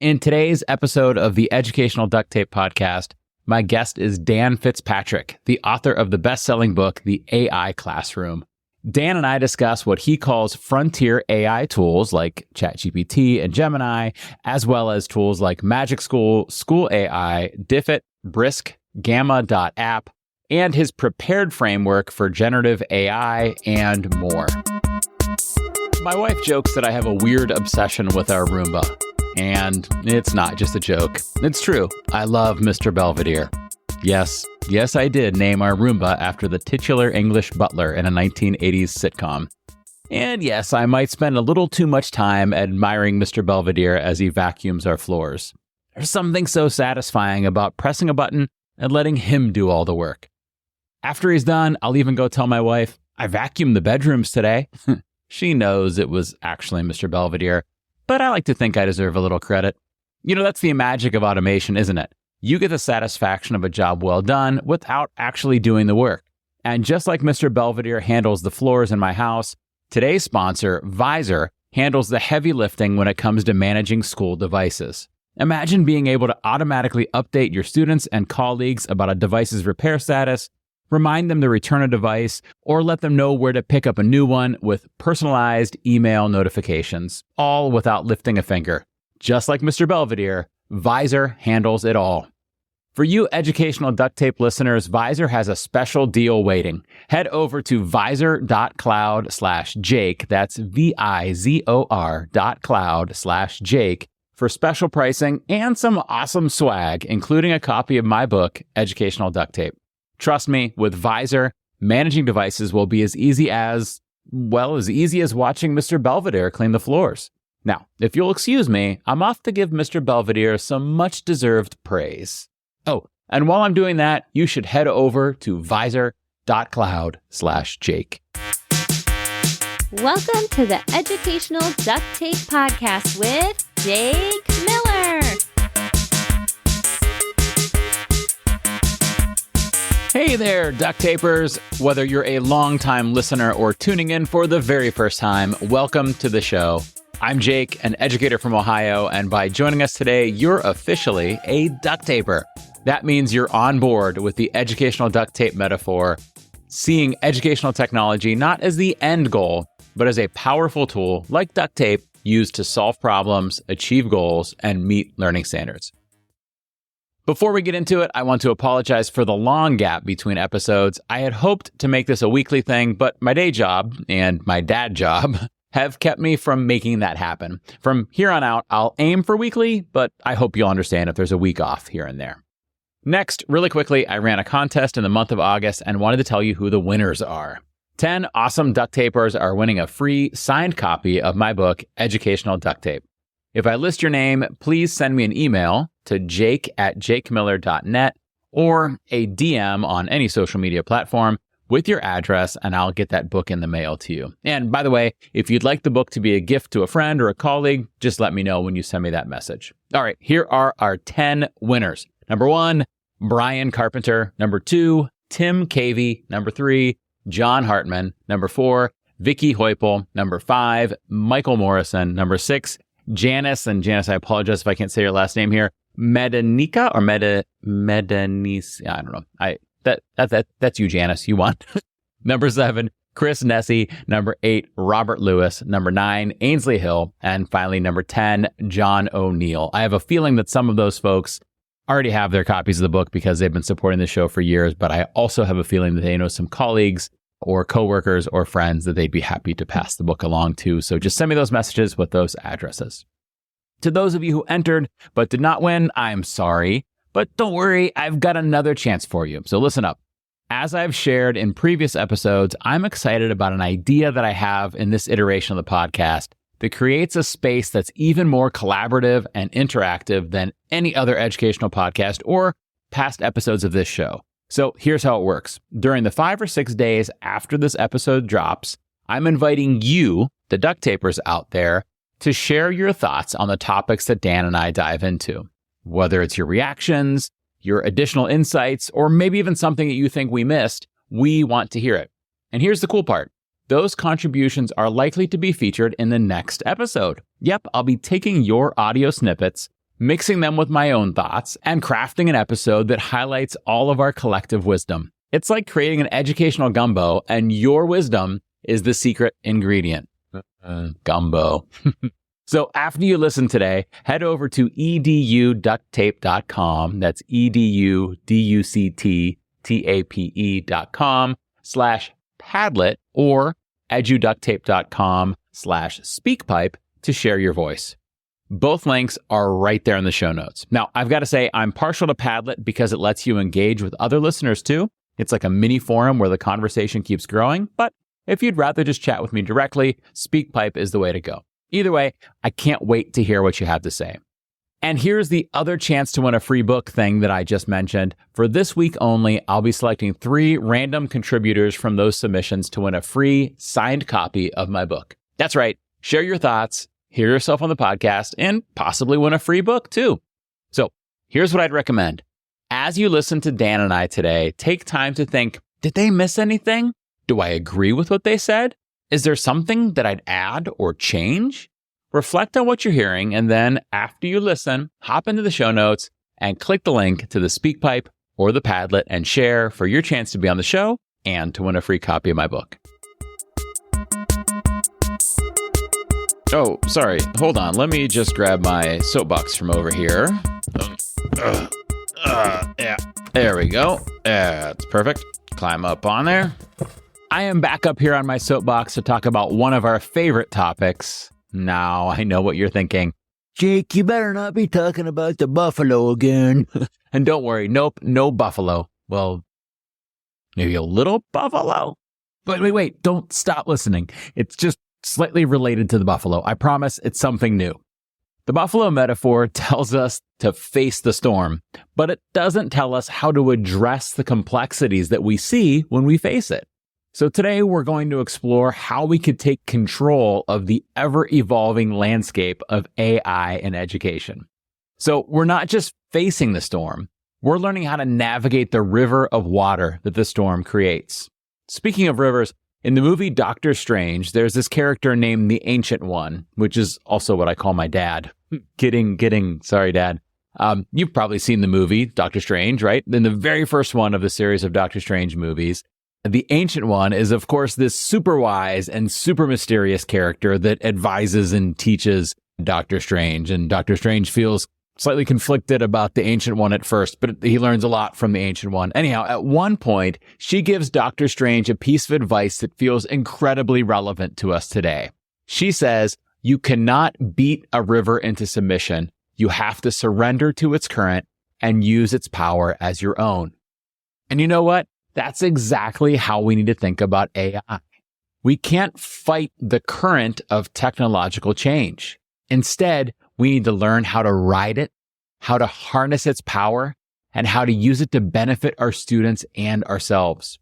In today's episode of the Educational Duct Tape Podcast, my guest is Dan Fitzpatrick, the author of the best-selling book, The AI Classroom. Dan and I discuss what he calls frontier AI tools like ChatGPT and Gemini, as well as tools like MagicSchool, SchoolAI, Diffit, Brisk, Gamma.app, and his prepared framework for generative AI and more. My wife jokes that I have a weird obsession with our Roomba. And it's not just a joke. It's true. I love Mr. Belvedere. Yes, I did name our Roomba after the titular English butler in a 1980s sitcom. And yes, I might spend a little too much time admiring Mr. Belvedere as he vacuums our floors. There's something so satisfying about pressing a button and letting him do all the work. After he's done, I'll even go tell my wife, I vacuumed the bedrooms today. She knows it was actually Mr. Belvedere. But I like to think I deserve a little credit. You know, that's the magic of automation, isn't it? You get the satisfaction of a job well done without actually doing the work. And just like Mr. Belvedere handles the floors in my house, today's sponsor, Visor, handles the heavy lifting when it comes to managing school devices. Imagine being able to automatically update your students and colleagues about a device's repair status, remind them to return a device, or let them know where to pick up a new one with personalized email notifications, all without lifting a finger. Just like Mr. Belvedere, Visor handles it all. For you educational duct tape listeners, Visor has a special deal waiting. Head over to visor.cloud/Jake, that's VIZOR.cloud/Jake, for special pricing and some awesome swag, including a copy of my book, Educational Duct Tape. Trust me, with Visor, managing devices will be as easy as watching Mr. Belvedere clean the floors. Now, if you'll excuse me, I'm off to give Mr. Belvedere some much-deserved praise. Oh, and while I'm doing that, you should head over to visor.cloud/Jake. Welcome to the Educational Duct Tape Podcast with Jake Miller. Hey there, duct tapers. Whether you're a longtime listener or tuning in for the very first time, welcome to the show. I'm Jake, an educator from Ohio, and by joining us today, you're officially a duct taper. That means you're on board with the educational duct tape metaphor, seeing educational technology not as the end goal, but as a powerful tool like duct tape used to solve problems, achieve goals, and meet learning standards. Before we get into it, I want to apologize for the long gap between episodes. I had hoped to make this a weekly thing, but my day job and my dad job have kept me from making that happen. From here on out, I'll aim for weekly, but I hope you'll understand if there's a week off here and there. Next, really quickly, I ran a contest in the month of August and wanted to tell you who the winners are. 10 awesome duct tapers are winning a free signed copy of my book, Educational Duct Tape. If I list your name, please send me an email to jake@jakemiller.net or a DM on any social media platform with your address, and I'll get that book in the mail to you. And by the way, if you'd like the book to be a gift to a friend or a colleague, just let me know when you send me that message. All right, here are our 10 winners. Number 1, Brian Carpenter. Number 2, Tim Cavey. Number 3, John Hartman. Number 4, Vicky Heupel. Number 5, Michael Morrison. Number 6, Janice, and Janice, I apologize if I can't say your last name here. Medanica or Medanice? I don't know. That's you, Janice. You won. Number 7, Chris Nessie. Number 8, Robert Lewis. Number 9, Ainsley Hill. And finally, number 10, John O'Neill. I have a feeling that some of those folks already have their copies of the book because they've been supporting the show for years, but I also have a feeling that they know some colleagues or coworkers or friends that they'd be happy to pass the book along to. So just send me those messages with those addresses. To those of you who entered but did not win, I'm sorry, but don't worry, I've got another chance for you. So listen up. As I've shared in previous episodes, I'm excited about an idea that I have in this iteration of the podcast that creates a space that's even more collaborative and interactive than any other educational podcast or past episodes of this show. So here's how it works. During the 5 or 6 days after this episode drops, I'm inviting you, the duct tapers out there, to share your thoughts on the topics that Dan and I dive into. Whether it's your reactions, your additional insights, or maybe even something that you think we missed, we want to hear it. And here's the cool part. Those contributions are likely to be featured in the next episode. Yep, I'll be taking your audio snippets, mixing them with my own thoughts, and crafting an episode that highlights all of our collective wisdom. It's like creating an educational gumbo, and your wisdom is the secret ingredient. Gumbo. So after you listen today, head over to eduducttape.com. That's eduducttape.com/Padlet or eduducttape.com/speakpipe to share your voice. Both links are right there in the show notes. Now, I've got to say, I'm partial to Padlet because it lets you engage with other listeners too. It's like a mini forum where the conversation keeps growing. But if you'd rather just chat with me directly, SpeakPipe is the way to go. Either way, I can't wait to hear what you have to say. And here's the other chance to win a free book thing that I just mentioned. For this week only, I'll be selecting 3 random contributors from those submissions to win a free signed copy of my book. That's right. Share your thoughts, hear yourself on the podcast, and possibly win a free book too. So here's what I'd recommend. As you listen to Dan and I today, take time to think, did they miss anything? Do I agree with what they said? Is there something that I'd add or change? Reflect on what you're hearing, and then after you listen, hop into the show notes and click the link to the SpeakPipe or the Padlet and share for your chance to be on the show and to win a free copy of my book. Oh, sorry. Hold on. Let me just grab my soapbox from over here. Yeah. There we go. That's perfect. Climb up on there. I am back up here on my soapbox to talk about one of our favorite topics. Now, I know what you're thinking. Jake, you better not be talking about the buffalo again. And don't worry, nope, no buffalo. Well, maybe a little buffalo? But wait, don't stop listening. It's just slightly related to the buffalo. I promise it's something new. The buffalo metaphor tells us to face the storm, but it doesn't tell us how to address the complexities that we see when we face it. So today we're going to explore how we could take control of the ever-evolving landscape of AI in education. So we're not just facing the storm, we're learning how to navigate the river of water that the storm creates. Speaking of rivers, in the movie Doctor Strange, there's this character named the Ancient One, which is also what I call my dad. Kidding. Sorry, Dad. You've probably seen the movie Doctor Strange, right? In the very first one of the series of Doctor Strange movies. The Ancient One is, of course, this super wise and super mysterious character that advises and teaches Doctor Strange. And Doctor Strange feels slightly conflicted about the Ancient One at first, but he learns a lot from the Ancient One. Anyhow, at one point, she gives Doctor Strange a piece of advice that feels incredibly relevant to us today. She says, you cannot beat a river into submission. You have to surrender to its current and use its power as your own. And you know what? That's exactly how we need to think about AI. We can't fight the current of technological change. Instead, we need to learn how to ride it, how to harness its power, and how to use it to benefit our students and ourselves.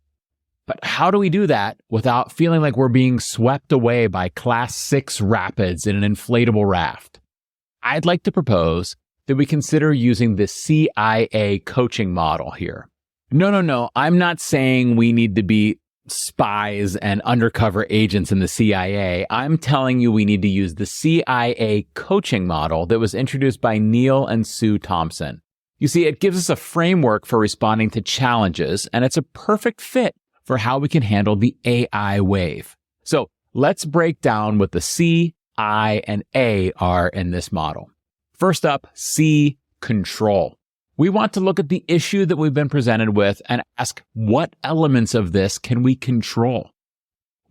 But how do we do that without feeling like we're being swept away by Class 6 rapids in an inflatable raft? I'd like to propose that we consider using the CIA coaching model here. No. I'm not saying we need to be spies and undercover agents in the CIA. I'm telling you we need to use the CIA coaching model that was introduced by Neil and Sue Thompson. You see, it gives us a framework for responding to challenges, and it's a perfect fit for how we can handle the AI wave. So let's break down what the C, I, and A are in this model. First up, C, control. We want to look at the issue that we've been presented with and ask, what elements of this can we control?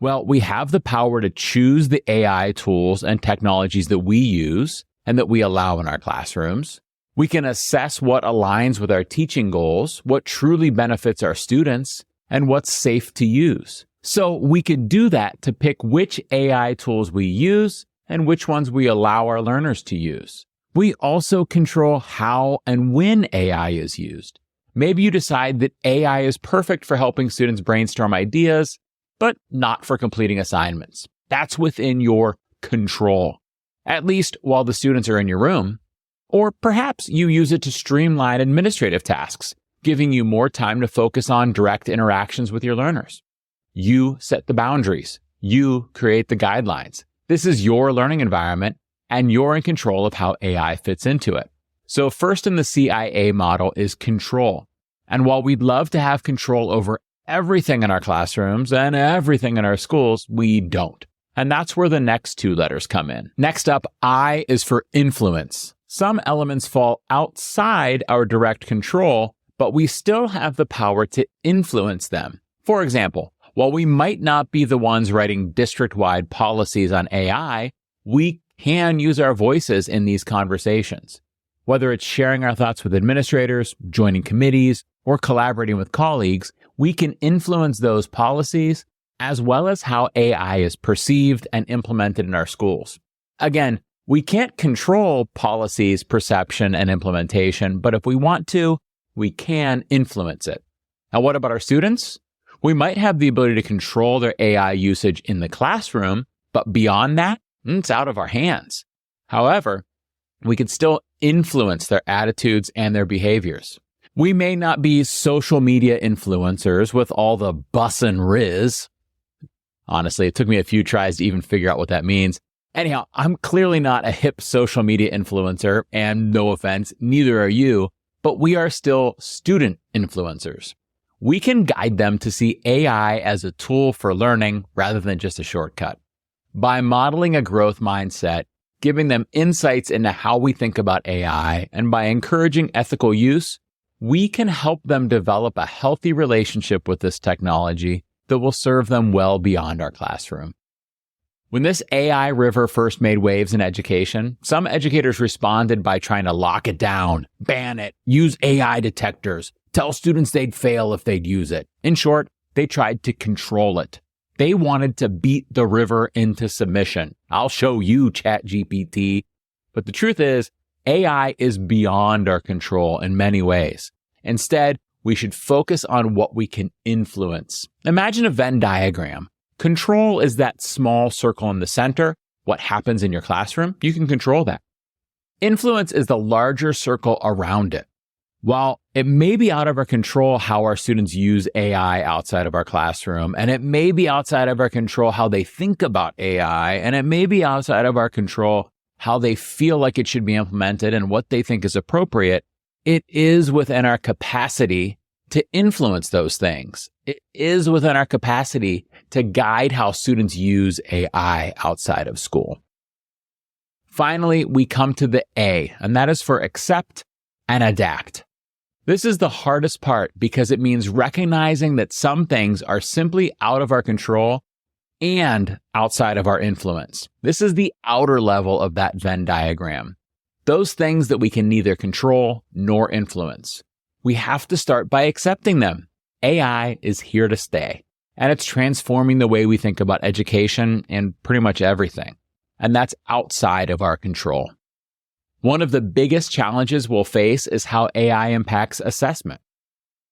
Well, we have the power to choose the AI tools and technologies that we use and that we allow in our classrooms. We can assess what aligns with our teaching goals, what truly benefits our students, and what's safe to use. So we could do that to pick which AI tools we use and which ones we allow our learners to use. We also control how and when AI is used. Maybe you decide that AI is perfect for helping students brainstorm ideas, but not for completing assignments. That's within your control, at least while the students are in your room. Or perhaps you use it to streamline administrative tasks, giving you more time to focus on direct interactions with your learners. You set the boundaries. You create the guidelines. This is your learning environment, and you're in control of how AI fits into it. So first in the CIA model is control. And while we'd love to have control over everything in our classrooms and everything in our schools, we don't. And that's where the next two letters come in. Next up, I is for influence. Some elements fall outside our direct control, but we still have the power to influence them. For example, while we might not be the ones writing district-wide policies on AI, we can use our voices in these conversations. Whether it's sharing our thoughts with administrators, joining committees, or collaborating with colleagues, we can influence those policies as well as how AI is perceived and implemented in our schools. Again, we can't control policies, perception, and implementation, but if we want to, we can influence it. Now, what about our students? We might have the ability to control their AI usage in the classroom, but beyond that, it's out of our hands. However, we can still influence their attitudes and their behaviors. We may not be social media influencers with all the bus and riz. Honestly, it took me a few tries to even figure out what that means. Anyhow, I'm clearly not a hip social media influencer, and no offense, neither are you, but we are still student influencers. We can guide them to see AI as a tool for learning rather than just a shortcut. By modeling a growth mindset, giving them insights into how we think about AI, and by encouraging ethical use, we can help them develop a healthy relationship with this technology that will serve them well beyond our classroom. When this AI river first made waves in education, some educators responded by trying to lock it down, ban it, use AI detectors, tell students they'd fail if they'd use it. In short, they tried to control it. They wanted to beat the river into submission. I'll show you, ChatGPT. But the truth is, AI is beyond our control in many ways. Instead, we should focus on what we can influence. Imagine a Venn diagram. Control is that small circle in the center. What happens in your classroom, you can control that. Influence is the larger circle around it. While it may be out of our control how our students use AI outside of our classroom, and it may be outside of our control how they think about AI, and it may be outside of our control how they feel like it should be implemented and what they think is appropriate, it is within our capacity to influence those things. It is within our capacity to guide how students use AI outside of school. Finally, we come to the A, and that is for accept and adapt. This is the hardest part because it means recognizing that some things are simply out of our control and outside of our influence. This is the outer level of that Venn diagram. Those things that we can neither control nor influence. We have to start by accepting them. AI is here to stay, and it's transforming the way we think about education and pretty much everything. And that's outside of our control. One of the biggest challenges we'll face is how AI impacts assessment.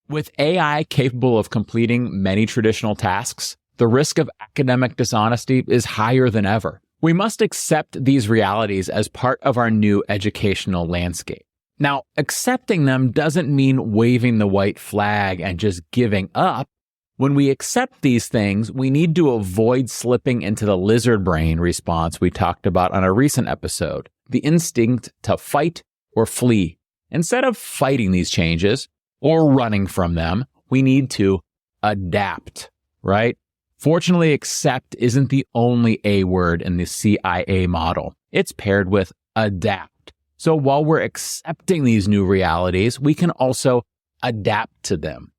With AI capable of completing many traditional tasks, the risk of academic dishonesty is higher than ever. We must accept these realities as part of our new educational landscape. Now, accepting them doesn't mean waving the white flag and just giving up. When we accept these things, we need to avoid slipping into the lizard brain response we talked about on a recent episode, the instinct to fight or flee. Instead of fighting these changes or running from them, we need to adapt, right? Fortunately, accept isn't the only A word in the CIA model. It's paired with adapt. So while we're accepting these new realities, we can also adapt to them.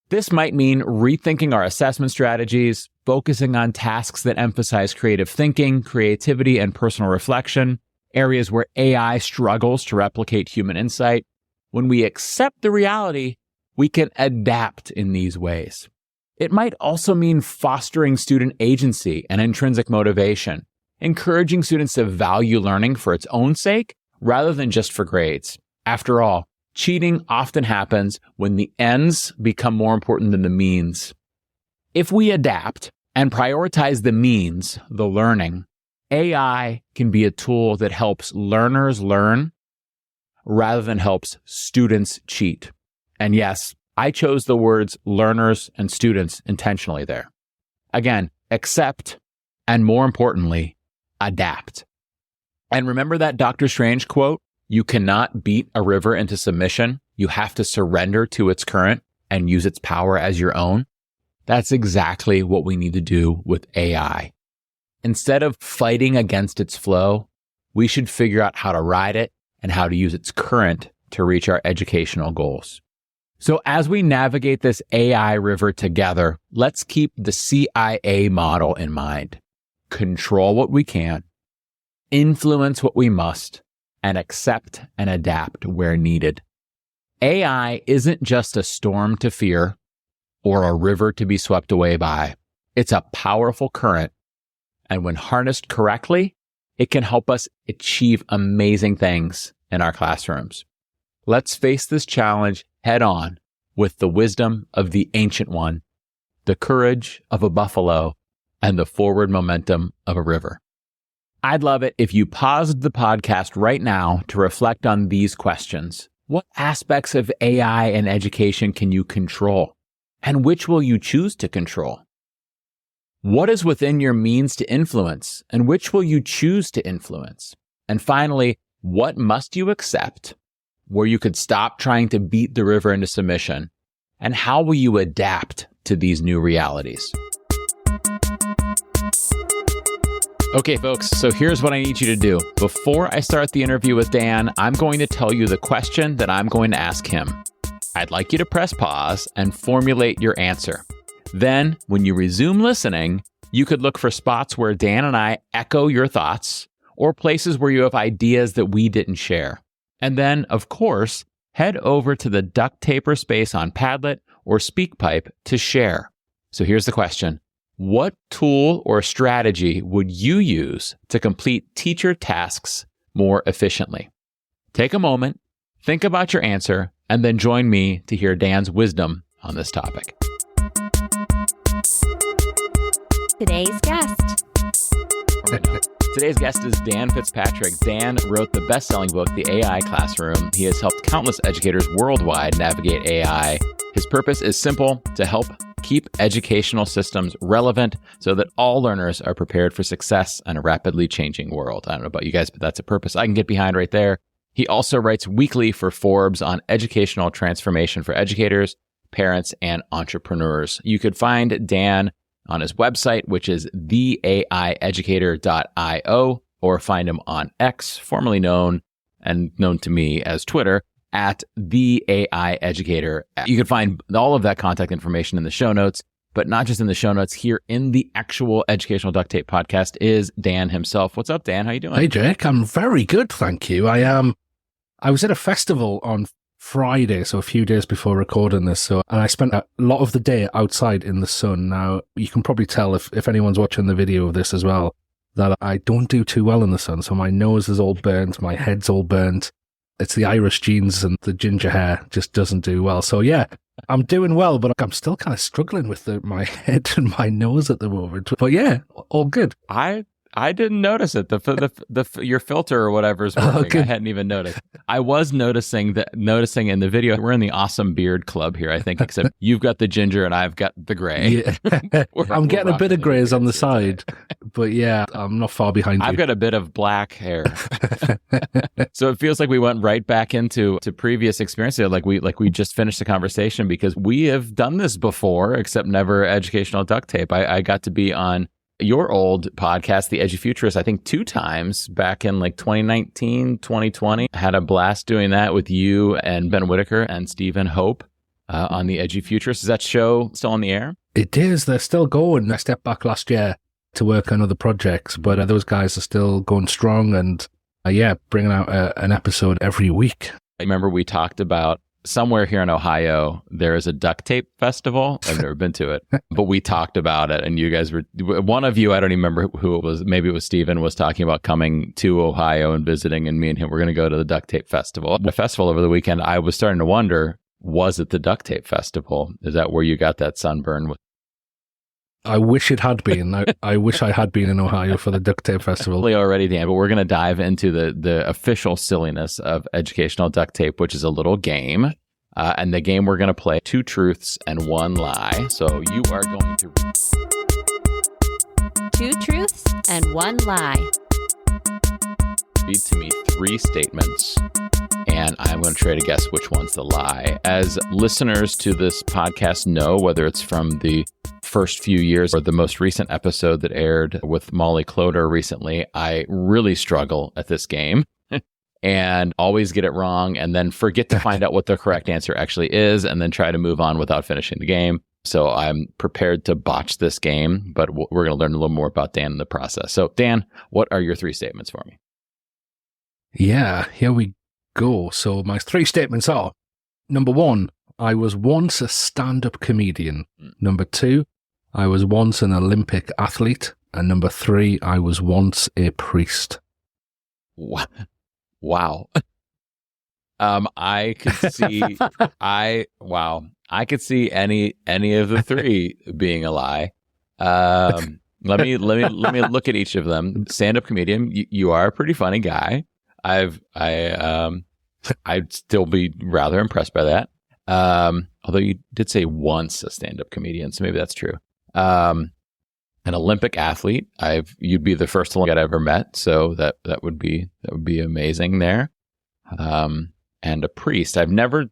This might mean rethinking our assessment strategies, focusing on tasks that emphasize creative thinking, creativity, and personal reflection, areas where AI struggles to replicate human insight. When we accept the reality, we can adapt in these ways. It might also mean fostering student agency and intrinsic motivation, encouraging students to value learning for its own sake rather than just for grades. After all, cheating often happens when the ends become more important than the means. If we adapt and prioritize the means, the learning, AI can be a tool that helps learners learn rather than helps students cheat. And yes, I chose the words learners and students intentionally there. Again, accept, and more importantly, adapt. And remember that Dr. Strange quote, You cannot beat a river into submission. You have to surrender to its current and use its power as your own. That's exactly what we need to do with AI. Instead of fighting against its flow, we should figure out how to ride it and how to use its current to reach our educational goals. So as we navigate this AI river together, let's keep the CIA model in mind. Control what we can, influence what we must, and accept and adapt where needed. AI isn't just a storm to fear or a river to be swept away by. It's a powerful current, and when harnessed correctly, it can help us achieve amazing things in our classrooms. Let's face this challenge head on with the wisdom of the Ancient One, the courage of a buffalo, and the forward momentum of a river. I'd love it if you paused the podcast right now to reflect on these questions. What aspects of AI and education can you control? And which will you choose to control? What is within your means to influence? And which will you choose to influence? And finally, what must you accept where you could stop trying to beat the river into submission? And how will you adapt to these new realities? Okay, folks, so here's what I need you to do. Before I start the interview with Dan, I'm going to tell you the question that I'm going to ask him. I'd like you to press pause and formulate your answer. Then, when you resume listening, you could look for spots where Dan and I echo your thoughts or places where you have ideas that we didn't share. And then, of course, head over to the duct taper space on Padlet or SpeakPipe to share. So here's the question. What tool or strategy would you use to complete teacher tasks more efficiently? Take a moment, think about your answer, and then join me to hear Dan's wisdom on this topic. Today's guest. Today's guest is Dan Fitzpatrick. Dan wrote the best-selling book, The AI Classroom. He has helped countless educators worldwide navigate AI. His purpose is simple: to help keep educational systems relevant so that all learners are prepared for success in a rapidly changing world. I don't know about you guys, but that's a purpose I can get behind right there. He also writes weekly for Forbes on educational transformation for educators, parents, and entrepreneurs. You could find Dan on his website, which is theAIeducator.io, or find him on X, formerly known to me as Twitter, at theAIeducator. You can find all of that contact information in the show notes, but not just in the show notes. Here in the actual Educational Duct Tape podcast is Dan himself. What's up, Dan? How you doing? Hey, Jake. I'm very good, thank you. I was at a festival on Friday, so a few days before recording this, and I spent a lot of the day outside in the sun. Now, you can probably tell if anyone's watching the video of this as well, that I don't do too well in the sun. So my nose is all burnt, my head's all burnt. It's the Irish genes and the ginger hair just doesn't do well. So yeah, I'm doing well, but I'm still kind of struggling with my head and my nose at the moment. But yeah, all good. I didn't notice it. Your filter or whatever is working. Okay. I hadn't even noticed. I was noticing in the video. We're in the awesome beard club here, I think, except you've got the ginger and I've got the gray. Yeah. I'm getting a bit of grays on the side, but yeah, I'm not far behind you. I've got a bit of black hair. So it feels like we went right back into previous experiences. Like we just finished the conversation, because we have done this before, except never educational duct tape. I got to be on your old podcast, The Edufuturist, I think 2 times back in like 2019, 2020. I had a blast doing that with you and Ben Whitaker and Stephen Hope on The Edufuturist. Is that show still on the air? It is. They're still going. I stepped back last year to work on other projects, but those guys are still going strong and bringing out an episode every week. I remember we talked about somewhere here in Ohio, there is a duct tape festival. I've never been to it, but we talked about it, and you guys were, one of you, I don't even remember who it was, maybe it was Steven, was talking about coming to Ohio and visiting, and me and him were going to go to the duct tape festival. The festival over the weekend, I was starting to wonder, was it the duct tape festival? Is that where you got that sunburn? I wish it had been. I wish I had been in Ohio for the duct tape festival. Already, Dan, but we're going to dive into the official silliness of educational duct tape, which is a little game. And the game we're going to play, 2 truths and 1 lie. So you are going to... 2 truths and 1 lie. read to me 3 statements, and I'm going to try to guess which one's the lie. As listeners to this podcast know, whether it's from the first few years or the most recent episode that aired with Molly Cloder recently, I really struggle at this game and always get it wrong and then forget to find out what the correct answer actually is and then try to move on without finishing the game. So I'm prepared to botch this game, but we're going to learn a little more about Dan in the process. So Dan, what are your 3 statements for me? Yeah, here we go. So my 3 statements are, number 1, I was once a stand-up comedian. Number 2, I was once an Olympic athlete. And number 3, I was once a priest. Wow. I could see, I could see any of the 3 being a lie. Let me look at each of them. Stand-up comedian, you are a pretty funny guy. I'd still be rather impressed by that. Although you did say once a stand-up comedian, so maybe that's true. An Olympic athlete, you'd be the first Olympic I'd ever met, so that would be amazing there. And a priest, I've never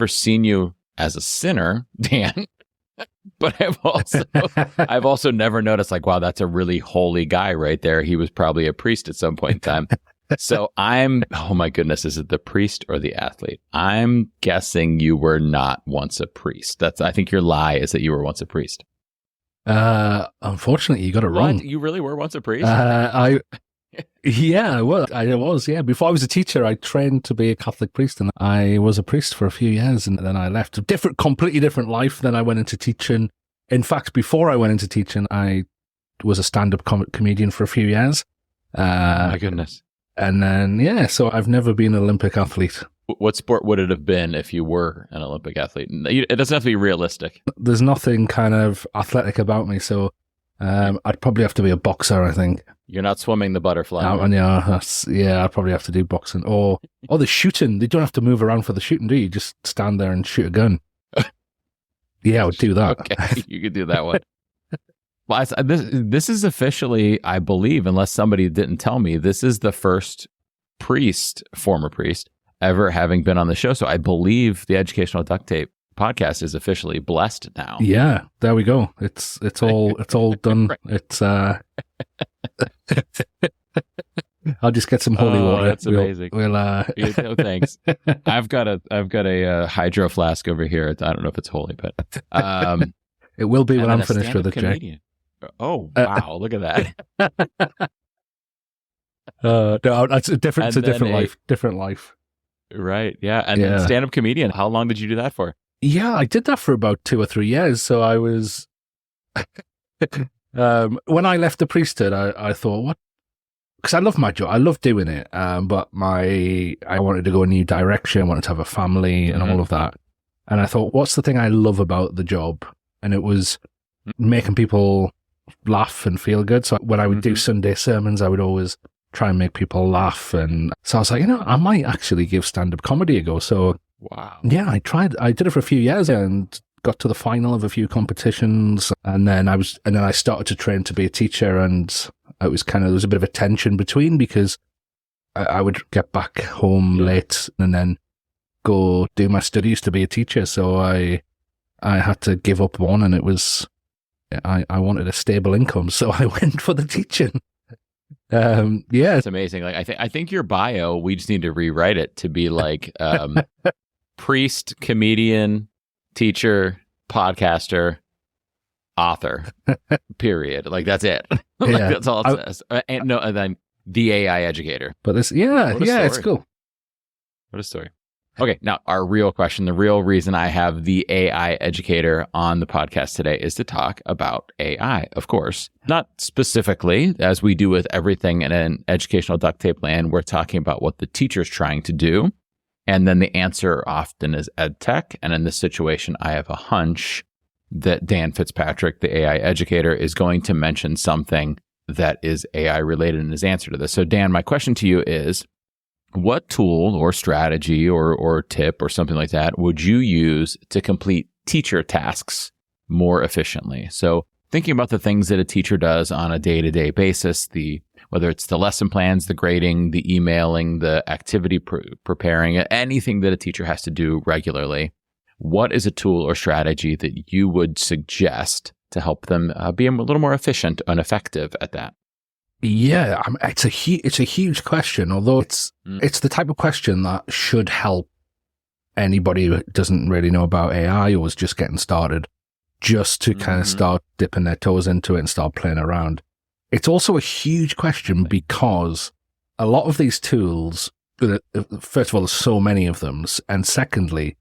seen you as a sinner, Dan, but I've also never noticed, like, wow, that's a really holy guy right there. He was probably a priest at some point in time. So oh my goodness, is it the priest or the athlete? I'm guessing you were not once a priest. I think your lie is that you were once a priest. Unfortunately, you got it wrong. What? You really were once a priest? I was. Yeah. Before I was a teacher, I trained to be a Catholic priest, and I was a priest for a few years, and then I left. Completely different life. Then I went into teaching. In fact, before I went into teaching, I was a stand-up comedian for a few years. My goodness. And then, so I've never been an Olympic athlete. What sport would it have been if you were an Olympic athlete? It doesn't have to be realistic. There's nothing kind of athletic about me, so I'd probably have to be a boxer, I think. You're not swimming the butterfly. I'd probably have to do boxing. Or the shooting. They don't have to move around for the shooting, do you? Just stand there and shoot a gun. Yeah, I would do that. Okay, you could do that one. Well, this is officially, I believe, unless somebody didn't tell me, this is the first former priest, ever having been on the show. So I believe the Educational Duct Tape podcast is officially blessed now. Yeah, there we go. It's all done. Right. It's I'll just get some holy water. That's amazing. Thanks. I've got a hydro flask over here. I don't know if it's holy, but it will be when I'm finished with it, Jay. Oh wow! Look at that. No, it's a different life. Different life. Right. Yeah. And then stand-up comedian. How long did you do that for? Yeah, I did that for about 2 or 3 years. So I was, when I left the priesthood, I thought, what? Because I love my job. I love doing it. But I wanted to go a new direction. I wanted to have a family and all of that. And I thought, what's the thing I love about the job? And it was making people laugh and feel good. So when I would do Sunday sermons, I would always try and make people laugh. And so I was like, I might actually give stand-up comedy a go. So wow. Yeah, I did it for a few years and got to the final of a few competitions. And then I started to train to be a teacher, and there was a bit of a tension between, because I would get back home late and then go do my studies to be a teacher. So I had to give up one, and it was, I wanted a stable income. So I went for the teaching. It's amazing. Like I think your bio, we just need to rewrite it to be like priest, comedian, teacher, podcaster, author. Period. Like that's it. That's all it says. And then the AI educator. But it's cool. What a story. Okay, now our real question, the real reason I have the AI educator on the podcast today is to talk about AI, of course. Not specifically, as we do with everything in an educational duct tape land, we're talking about what the teacher's trying to do. And then the answer often is ed tech. And in this situation, I have a hunch that Dan Fitzpatrick, the AI educator, is going to mention something that is AI related in his answer to this. So Dan, my question to you is, what tool or strategy or tip or something like that would you use to complete teacher tasks more efficiently? So thinking about the things that a teacher does on a day-to-day basis, whether it's the lesson plans, the grading, the emailing, the activity preparing, anything that a teacher has to do regularly. What is a tool or strategy that you would suggest to help them be a little more efficient and effective at that? Yeah, it's a huge question, although it's the type of question that should help anybody who doesn't really know about AI or is just getting started, just to kind of start dipping their toes into it and start playing around. It's also a huge question because a lot of these tools, first of all, there's so many of them, and secondly,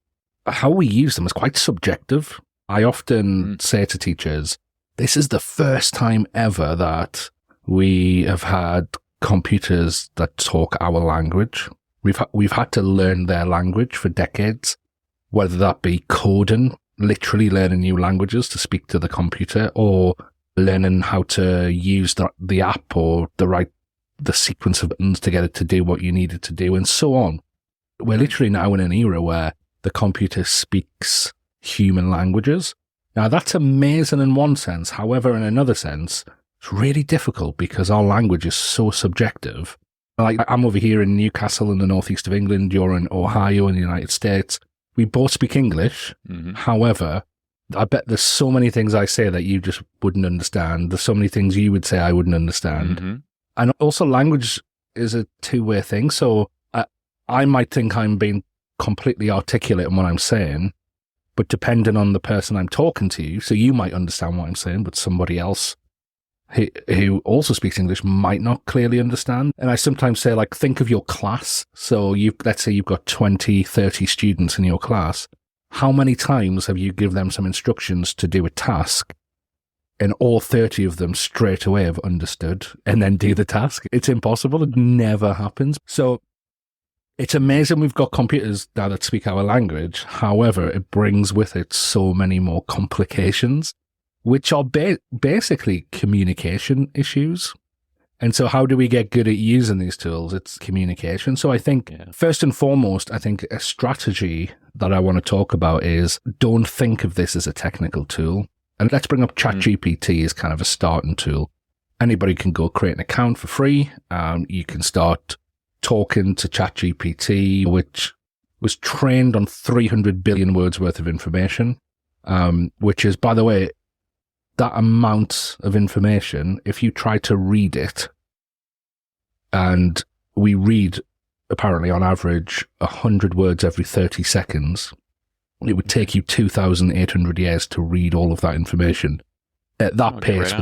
how we use them is quite subjective. I often say to teachers, this is the first time ever that we have had computers that talk our language. We've had to learn their language for decades, whether that be coding, literally learning new languages to speak to the computer, or learning how to use the app or the sequence of buttons to get it to do what you need it to do, and so on. We're literally now in an era where the computer speaks human languages. Now, that's amazing in one sense. However, in another sense, it's really difficult because our language is so subjective. Like, I'm over here in Newcastle in the northeast of England. You're in Ohio in the United States. We both speak English. However, I bet there's so many things I say that you just wouldn't understand. There's so many things you would say I wouldn't understand. And also, language is a two-way thing. So I might think I'm being completely articulate in what I'm saying, but depending on the person I'm talking to, so you might understand what I'm saying, but somebody else who also speaks English might not clearly understand. And I sometimes say, like, think of your class. So let's say you've got 20, 30 students in your class. How many times have you given them some instructions to do a task and all 30 of them straight away have understood and then do the task? It's impossible. It never happens. So it's amazing we've got computers now that speak our language. However, it brings with it so many more complications, which are basically communication issues. And so how do we get good at using these tools? It's communication. So I think, first and foremost, I think a strategy that I want to talk about is don't think of this as a technical tool. And let's bring up ChatGPT as kind of a starting tool. Anybody can go create an account for free. You can start talking to ChatGPT, which was trained on 300 billion words worth of information, which is, by the way, that amount of information, if you try to read it, and we read apparently on average 100 words every 30 seconds, it would take you 2,800 years to read all of that information at that pace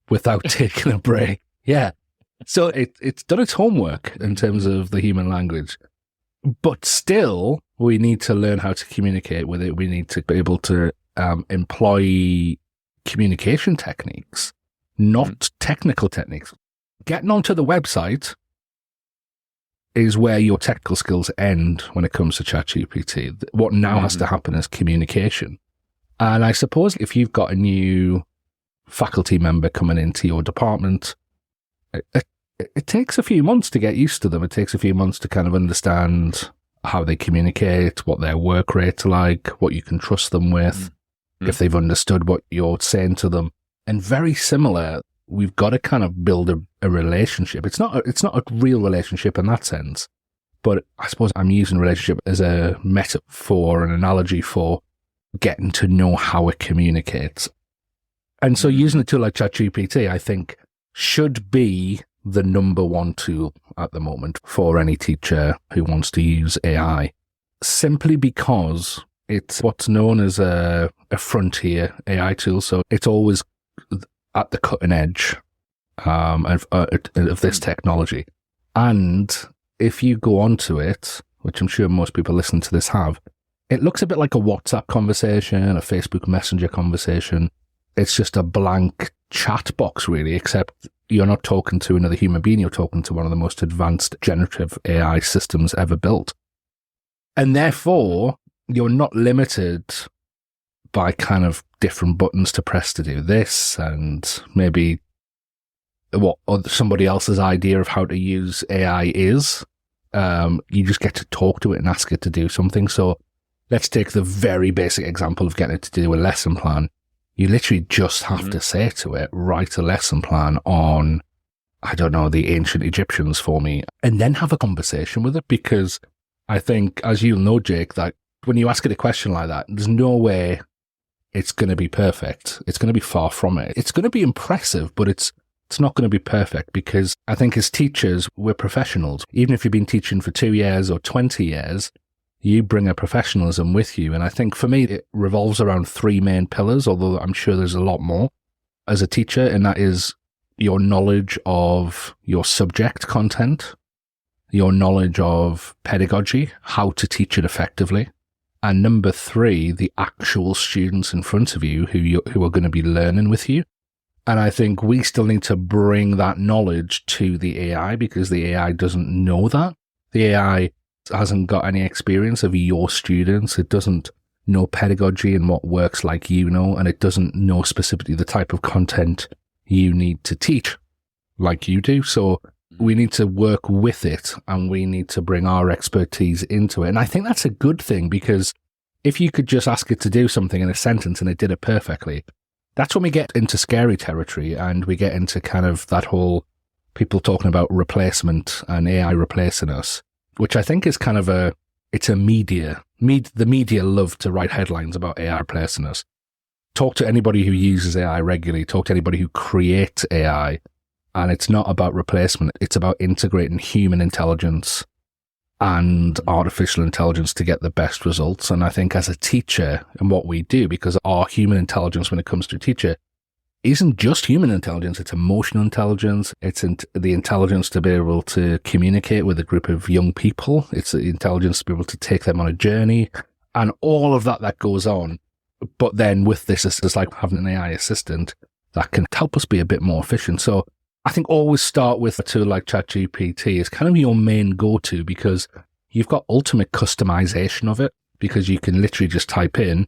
without taking a break. Yeah. So it's done its homework in terms of the human language. But still, we need to learn how to communicate with it. We need to be able to employ communication techniques, not technical techniques. Getting onto the website is where your technical skills end when it comes to ChatGPT. What now has to happen is communication. And I suppose if you've got a new faculty member coming into your department, it takes a few months to get used to them. It takes a few months to kind of understand how they communicate, what their work rate's like, what you can trust them with, if they've understood what you're saying to them. And very similar, we've got to kind of build a relationship. It's not a real relationship in that sense, but I suppose I'm using relationship as a metaphor, an analogy for getting to know how it communicates. And so using a tool like ChatGPT, I think, should be the number one tool at the moment for any teacher who wants to use AI, simply because it's what's known as a frontier AI tool. So it's always at the cutting edge of this technology. And if you go onto it, which I'm sure most people listening to this have, it looks a bit like a WhatsApp conversation, a Facebook Messenger conversation. It's just a blank chat box, really, except you're not talking to another human being. You're talking to one of the most advanced generative AI systems ever built. And therefore, you're not limited by kind of different buttons to press to do this and maybe what somebody else's idea of how to use AI is. You just get to talk to it and ask it to do something. So let's take the very basic example of getting it to do a lesson plan. You literally just have to say to it, write a lesson plan on I don't know, the ancient Egyptians for me, and then have a conversation with it. Because I think, as you'll know, Jake, that when you ask it a question like that, there's no way it's going to be perfect. It's going to be far from it. It's going to be impressive, but it's not going to be perfect, because I think as teachers, we're professionals. Even if you've been teaching for 2 years or 20 years, you bring a professionalism with you. And I think for me, it revolves around 3 main pillars, although I'm sure there's a lot more as a teacher, and that is your knowledge of your subject content, your knowledge of pedagogy, how to teach it effectively, and number 3, the actual students in front of you who are going to be learning with you. And I think we still need to bring that knowledge to the AI, because the AI doesn't know that. The AI hasn't got any experience of your students. It doesn't know pedagogy and what works like you know, and it doesn't know specifically the type of content you need to teach like you do. So we need to work with it, and we need to bring our expertise into it. And I think that's a good thing, because if you could just ask it to do something in a sentence and it did it perfectly, that's when we get into scary territory, and we get into kind of that whole people talking about replacement and AI replacing us, which I think is kind of the media love to write headlines about AI replacing us. Talk to anybody who uses AI regularly, talk to anybody who creates AI, and it's not about replacement. It's about integrating human intelligence and artificial intelligence to get the best results. And I think as a teacher, and what we do, because our human intelligence when it comes to a teacher isn't just human intelligence, it's emotional intelligence, it's the intelligence to be able to communicate with a group of young people, it's the intelligence to be able to take them on a journey, and all of that goes on. But then with this, it's like having an AI assistant that can help us be a bit more efficient. So I think always start with a tool like ChatGPT is kind of your main go-to, because you've got ultimate customization of it, because you can literally just type in,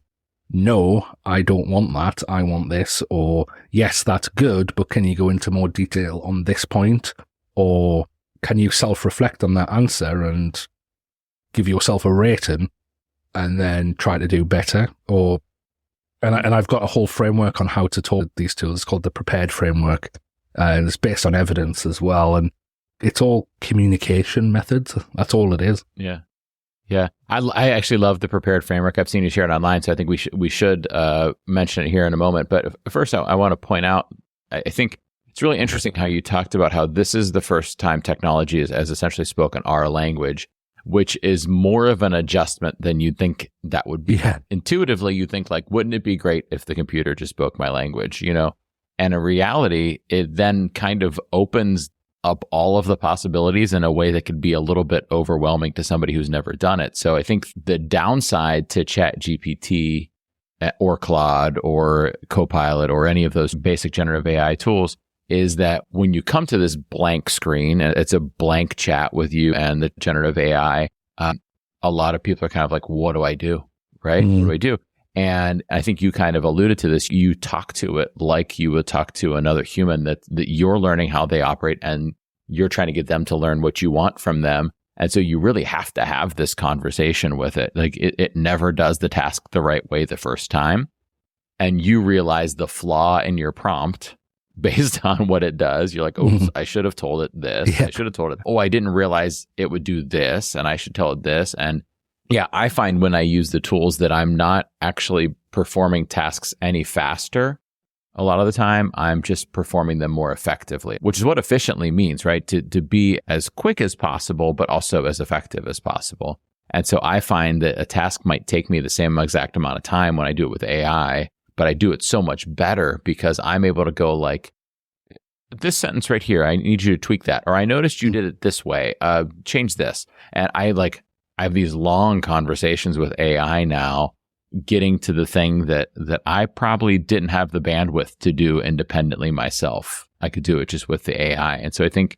no, I don't want that, I want this, or yes, that's good, but can you go into more detail on this point? Or can you self-reflect on that answer and give yourself a rating and then try to do better? And I've got a whole framework on how to talk these tools. It's called the Prepared Framework. And it's based on evidence as well. And it's all communication methods. That's all it is. Yeah. Yeah. I actually love the Prepared Framework. I've seen you share it online, so I think we should mention it here in a moment. But first, I want to point out, I think it's really interesting how you talked about how this is the first time technology has essentially spoken our language, which is more of an adjustment than you'd think that would be. Yeah. Intuitively, you think like, wouldn't it be great if the computer just spoke my language, you know? And in reality, it then kind of opens up all of the possibilities in a way that could be a little bit overwhelming to somebody who's never done it. So I think the downside to ChatGPT or Claude or Copilot or any of those basic generative AI tools is that when you come to this blank screen, it's a blank chat with you and the generative AI, a lot of people are kind of like, what do I do? Right? What do I do? And I think you kind of alluded to this. You talk to it like you would talk to another human, that you're learning how they operate and you're trying to get them to learn what you want from them. And so you really have to have this conversation with it. Like it never does the task the right way the first time. And you realize the flaw in your prompt based on what it does. You're like, oh, I should have told it this. Yeah. I should have told it. Oh, I didn't realize it would do this and I should tell it this. And yeah, I find when I use the tools that I'm not actually performing tasks any faster. A lot of the time, I'm just performing them more effectively, which is what efficiently means, right? To be as quick as possible, but also as effective as possible. And so I find that a task might take me the same exact amount of time when I do it with AI, but I do it so much better because I'm able to go like, this sentence right here, I need you to tweak that. Or I noticed you did it this way, change this. And I have these long conversations with AI now, getting to the thing that I probably didn't have the bandwidth to do independently myself. I could do it just with the AI. And so I think,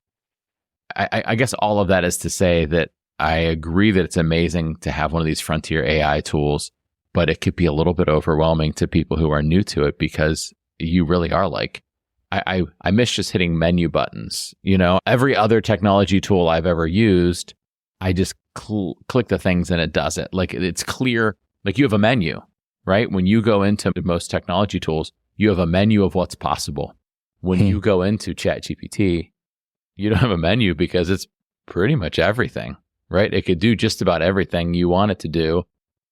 I guess all of that is to say that I agree that it's amazing to have one of these frontier AI tools, but it could be a little bit overwhelming to people who are new to it because you really are like, I miss just hitting menu buttons. You know, every other technology tool I've ever used, I just click the things and it does it. Like it's clear, like you have a menu, right? When you go into most technology tools, you have a menu of what's possible. When you go into ChatGPT, you don't have a menu because it's pretty much everything, right? It could do just about everything you want it to do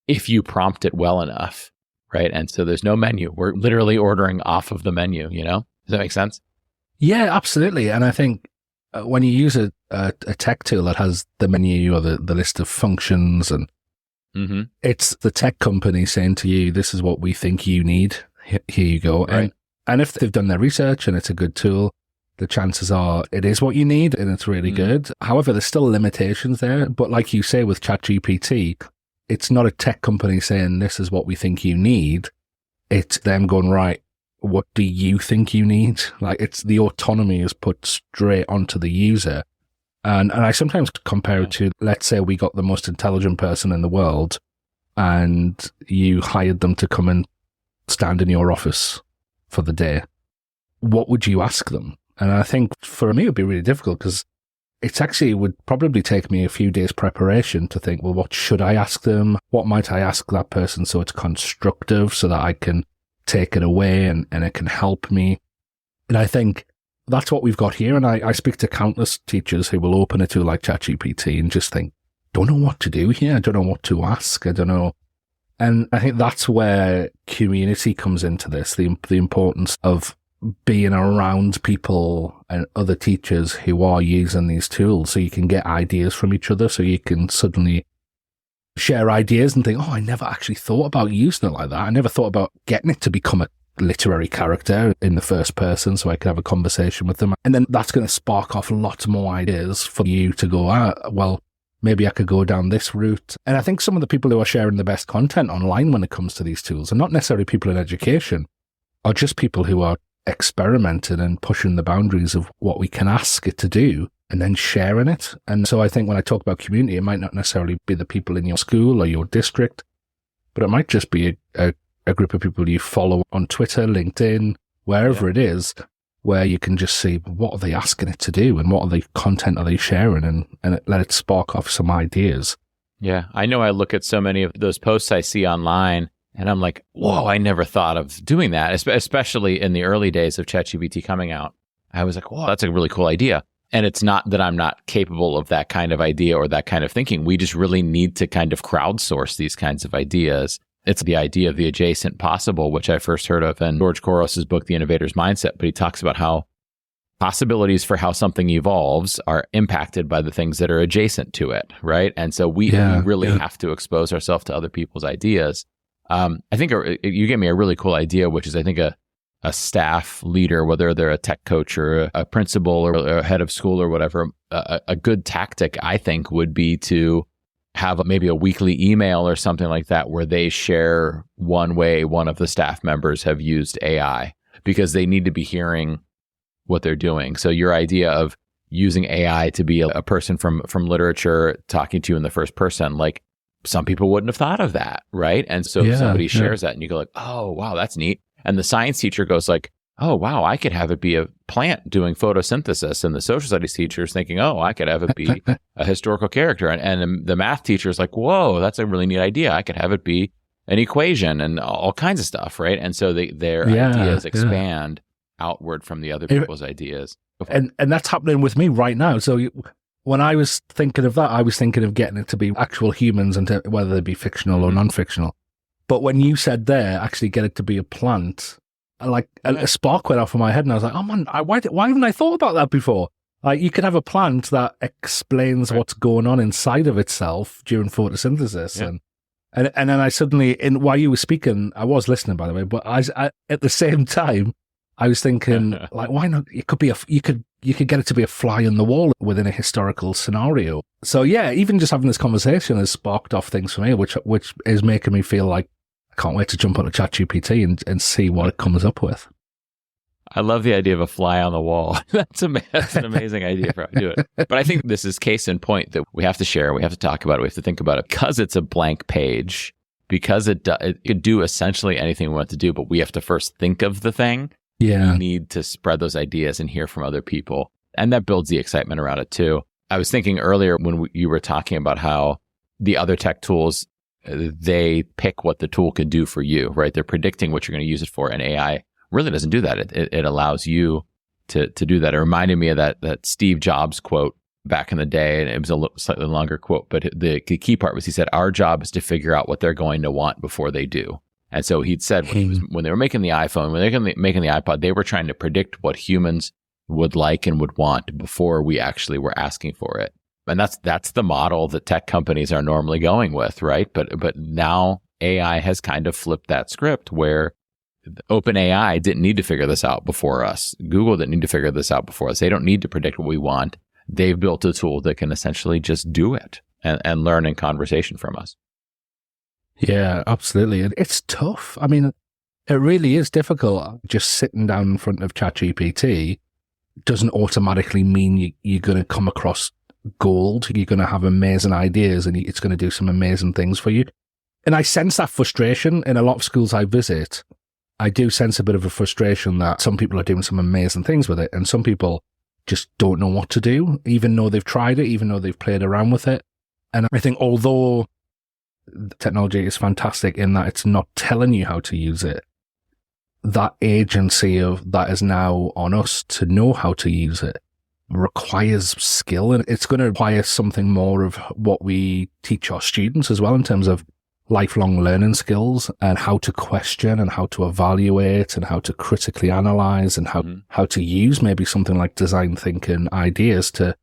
if you prompt it well enough, right? And so there's no menu. We're literally ordering off of the menu, Does that make sense? Yeah, absolutely. And I think when you use a tech tool that has the menu or the list of functions, and it's the tech company saying to you, this is what we think you need. Here you go. Right. And if they've done their research and it's a good tool, the chances are it is what you need and it's really good. However, there's still limitations there. But like you say with ChatGPT, it's not a tech company saying this is what we think you need. It's them going, right, what do you think you need? Like, it's the autonomy is put straight onto the user. And I sometimes compare it to, let's say we got the most intelligent person in the world and you hired them to come and stand in your office for the day. What would you ask them? And I think for me, it would be really difficult because would probably take me a few days preparation to think, well, what should I ask them? What might I ask that person so it's constructive so that I can take it away and it can help me? And I think that's what we've got here. And I speak to countless teachers who will open a tool like ChatGPT and just think, don't know what to do here. I don't know what to ask. I don't know. And I think that's where community comes into this, the importance of being around people and other teachers who are using these tools so you can get ideas from each other, so you can suddenly share ideas and think, oh, I never actually thought about using it like that. I never thought about getting it to become a literary character in the first person so I could have a conversation with them. And then that's going to spark off lots more ideas for you to go, well, maybe I could go down this route. And I think some of the people who are sharing the best content online when it comes to these tools are not necessarily people in education, are just people who are experimenting and pushing the boundaries of what we can ask it to do and then sharing it. And so I think when I talk about community, it might not necessarily be the people in your school or your district, but it might just be a group of people you follow on Twitter, LinkedIn, wherever it is, where you can just see what are they asking it to do and what are the content are they sharing and let it spark off some ideas. Yeah, I know I look at so many of those posts I see online and I'm like, whoa, I never thought of doing that, especially in the early days of ChatGPT coming out. I was like, whoa, that's a really cool idea. And it's not that I'm not capable of that kind of idea or that kind of thinking. We just really need to kind of crowdsource these kinds of ideas. It's the idea of the adjacent possible, which I first heard of in George Couros' book, The Innovator's Mindset. But he talks about how possibilities for how something evolves are impacted by the things that are adjacent to it, right? And so we really have to expose ourselves to other people's ideas. I think you gave me a really cool idea, which is I think a staff leader, whether they're a tech coach or a principal or a head of school or whatever, a good tactic, I think, would be to have maybe a weekly email or something like that where they share one way one of the staff members have used AI because they need to be hearing what they're doing. So your idea of using AI to be a person from literature talking to you in the first person, like some people wouldn't have thought of that, right? And so if somebody shares that and you go like, oh, wow, that's neat. And the science teacher goes like, oh, wow, I could have it be a plant doing photosynthesis. And the social studies teacher is thinking, oh, I could have it be a historical character. And the math teacher is like, whoa, that's a really neat idea. I could have it be an equation and all kinds of stuff, right? And so their ideas expand outward from the other people's ideas. And that's happening with me right now. So when I was thinking of that, I was thinking of getting it to be actual humans and whether they be fictional or non-fictional. But when you said there, actually get it to be a plant, like a spark went off in my head and I was like, oh man, why haven't I thought about that before? Like you could have a plant that explains what's going on inside of itself during photosynthesis. And then I suddenly, while you were speaking, I was listening by the way, but I at the same time, I was thinking like, why not? It could be you could get it to be a fly on the wall within a historical scenario. So yeah, even just having this conversation has sparked off things for me, which is making me feel like I can't wait to jump on a ChatGPT and see what it comes up with. I love the idea of a fly on the wall. That's an amazing idea for how to do it. But I think this is case in point that we have to share, we have to talk about it, we have to think about it because it's a blank page, because it could do essentially anything we want to do, but we have to first think of the thing. Yeah. We need to spread those ideas and hear from other people. And that builds the excitement around it too. I was thinking earlier when you were talking about how the other tech tools, they pick what the tool could do for you, right? They're predicting what you're going to use it for. And AI really doesn't do that. It allows you to do that. It reminded me of that Steve Jobs quote back in the day, and it was a slightly longer quote, but the key part was he said, our job is to figure out what they're going to want before they do. And so he'd said when they were making the iPhone, when they were making the iPod, they were trying to predict what humans would like and would want before we actually were asking for it. And that's the model that tech companies are normally going with, right? But now AI has kind of flipped that script where OpenAI didn't need to figure this out before us. Google didn't need to figure this out before us. They don't need to predict what we want. They've built a tool that can essentially just do it and learn in conversation from us. Yeah, absolutely. It's tough. I mean, it really is difficult. Just sitting down in front of ChatGPT doesn't automatically mean you're going to come across gold. You're going to have amazing ideas and it's going to do some amazing things for you. And I sense that frustration in a lot of schools I visit. I do sense a bit of a frustration that some people are doing some amazing things with it and some people just don't know what to do, even though they've tried it, even though they've played around with it. And I think although the technology is fantastic in that it's not telling you how to use it, that agency of that is now on us to know how to use it requires skill, and it's going to require something more of what we teach our students as well in terms of lifelong learning skills and how to question and how to evaluate and how to critically analyze and how to use maybe something like design thinking ideas to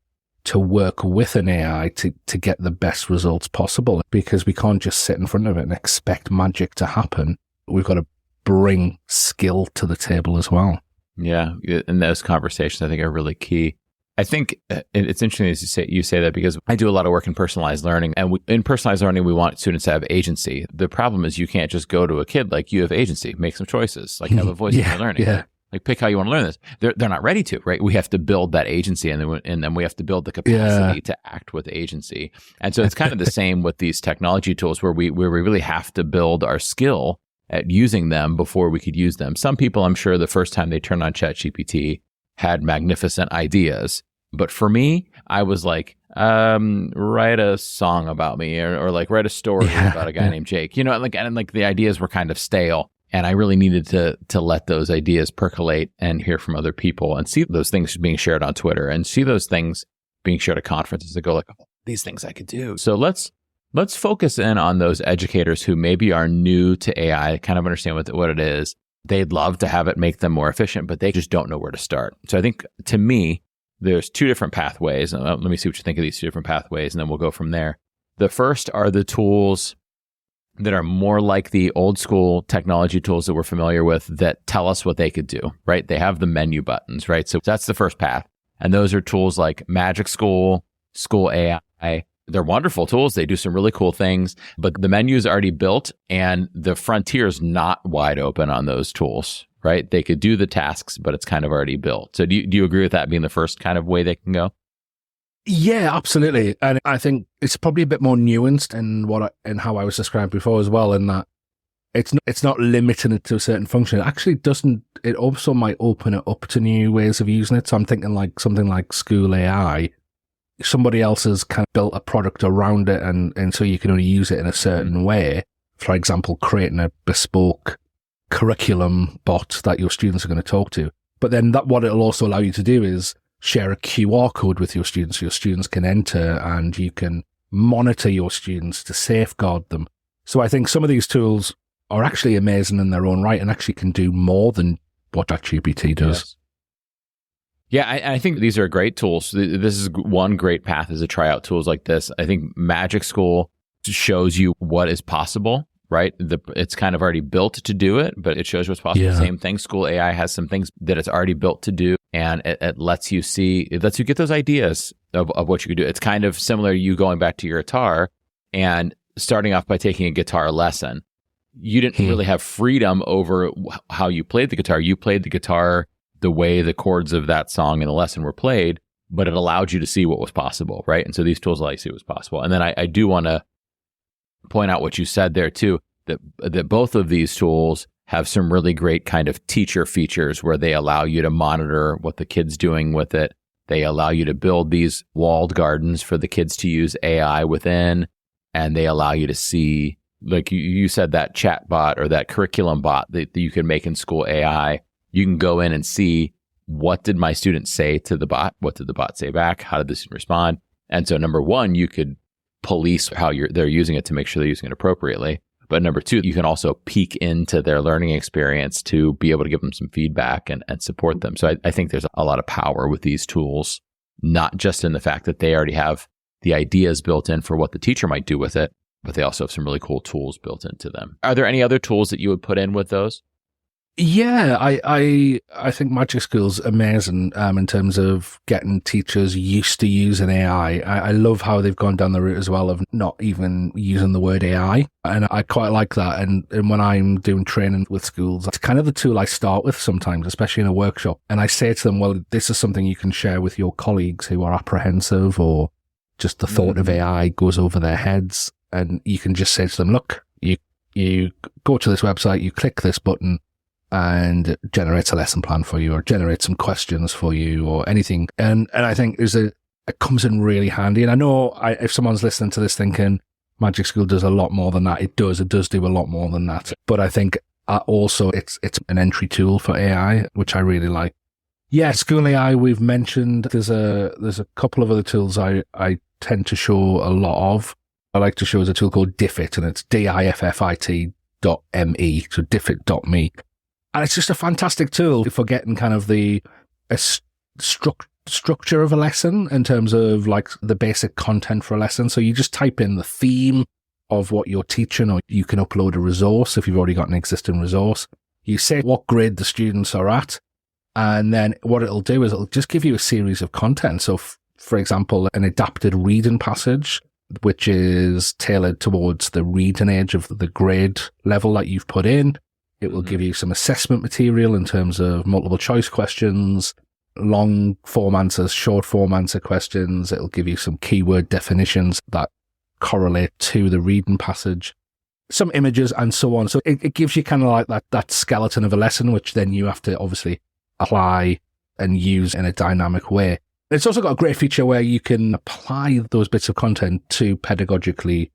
work with an AI to get the best results possible, because we can't just sit in front of it and expect magic to happen. We've got to bring skill to the table as well. Yeah, and those conversations I think are really key. I think it's interesting as you say that, because I do a lot of work in personalized learning, and in personalized learning, we want students to have agency. The problem is you can't just go to a kid like, you have agency, make some choices, like have a voice in your learning. Yeah. Like pick how you want to learn this. They're not ready to, right? We have to build that agency, and then we have to build the capacity to act with agency. And so it's kind of the same with these technology tools where we really have to build our skill at using them before we could use them. Some people, I'm sure, the first time they turned on ChatGPT had magnificent ideas. But for me, I was like, write a song about me, or like write a story about a guy named Jake. You know, like the ideas were kind of stale. And I really needed to let those ideas percolate and hear from other people and see those things being shared on Twitter and see those things being shared at conferences that go like, oh, these things I could do. So let's focus in on those educators who maybe are new to AI, kind of understand what it is. They'd love to have it make them more efficient, but they just don't know where to start. So I think, to me, there's two different pathways. Let me see what you think of these two different pathways, and then we'll go from there. The first are the tools that are more like the old school technology tools that we're familiar with that tell us what they could do, right? They have the menu buttons, right? So that's the first path. And those are tools like MagicSchool, SchoolAI. They're wonderful tools. They do some really cool things, but the menu is already built and the frontier is not wide open on those tools, right? They could do the tasks, but it's kind of already built. So do you agree with that being the first kind of way they can go? Yeah, absolutely. And I think it's probably a bit more nuanced in how I was described before as well, in that it's not limiting it to a certain function. It actually doesn't, it also might open it up to new ways of using it. So I'm thinking like something like SchoolAI, somebody else has kind of built a product around it and so you can only use it in a certain way. For example, creating a bespoke curriculum bot that your students are going to talk to. But then what it'll also allow you to do is share a QR code with your students so your students can enter and you can monitor your students to safeguard them. So I think some of these tools are actually amazing in their own right and actually can do more than what ChatGPT does. Yeah, I think these are great tools. This is one great path, is to try out tools like this. I think MagicSchool shows you what is possible, right? It's kind of already built to do it, but it shows what's possible. Yeah. Same thing. SchoolAI has some things that it's already built to do, and it lets you get those ideas of what you could do. It's kind of similar to you going back to your guitar and starting off by taking a guitar lesson. You didn't really have freedom over how you played the guitar. You played the guitar the way the chords of that song in the lesson were played, but it allowed you to see what was possible, right? And so these tools allow you to see what was possible. And then I do want to point out what you said there too, that both of these tools have some really great kind of teacher features where they allow you to monitor what the kid's doing with it. They allow you to build these walled gardens for the kids to use AI within, and they allow you to see, like you said, that chat bot or that curriculum bot that you can make in SchoolAI. You can go in and see what did my student say to the bot? What did the bot say back? How did the student respond? And so number one, you could police how they're using it to make sure they're using it appropriately. But number two, you can also peek into their learning experience to be able to give them some feedback and support them. So I think there's a lot of power with these tools, not just in the fact that they already have the ideas built in for what the teacher might do with it, but they also have some really cool tools built into them. Are there any other tools that you would put in with those? Yeah, I think MagicSchool's amazing in terms of getting teachers used to using AI. I love how they've gone down the route as well of not even using the word AI. And I quite like that. And when I'm doing training with schools, it's kind of the tool I start with sometimes, especially in a workshop. And I say to them, well, this is something you can share with your colleagues who are apprehensive or just the thought of AI goes over their heads. And you can just say to them, look, you go to this website, you click this button, and it generates a lesson plan for you or generates some questions for you or anything. And I think it comes in really handy. And I know if someone's listening to this thinking MagicSchool does a lot more than that, it does do a lot more than that. But I think also it's an entry tool for AI, which I really like. Yeah, SchoolAI we've mentioned. There's a couple of other tools I tend to show a lot of. I like to show is a tool called Diffit, and it's Diffit.me, so Diffit.me. And it's just a fantastic tool for getting kind of the structure of a lesson in terms of like the basic content for a lesson. So you just type in the theme of what you're teaching, or you can upload a resource if you've already got an existing resource. You say what grade the students are at, and then what it'll do is it'll just give you a series of content. So for example, an adapted reading passage, which is tailored towards the reading age of the grade level that you've put in. It will give you some assessment material in terms of multiple choice questions, long form answers, short form answer questions. It'll give you some keyword definitions that correlate to the reading passage, some images and so on. So it gives you kind of like that skeleton of a lesson, which then you have to obviously apply and use in a dynamic way. It's also got a great feature where you can apply those bits of content to pedagogically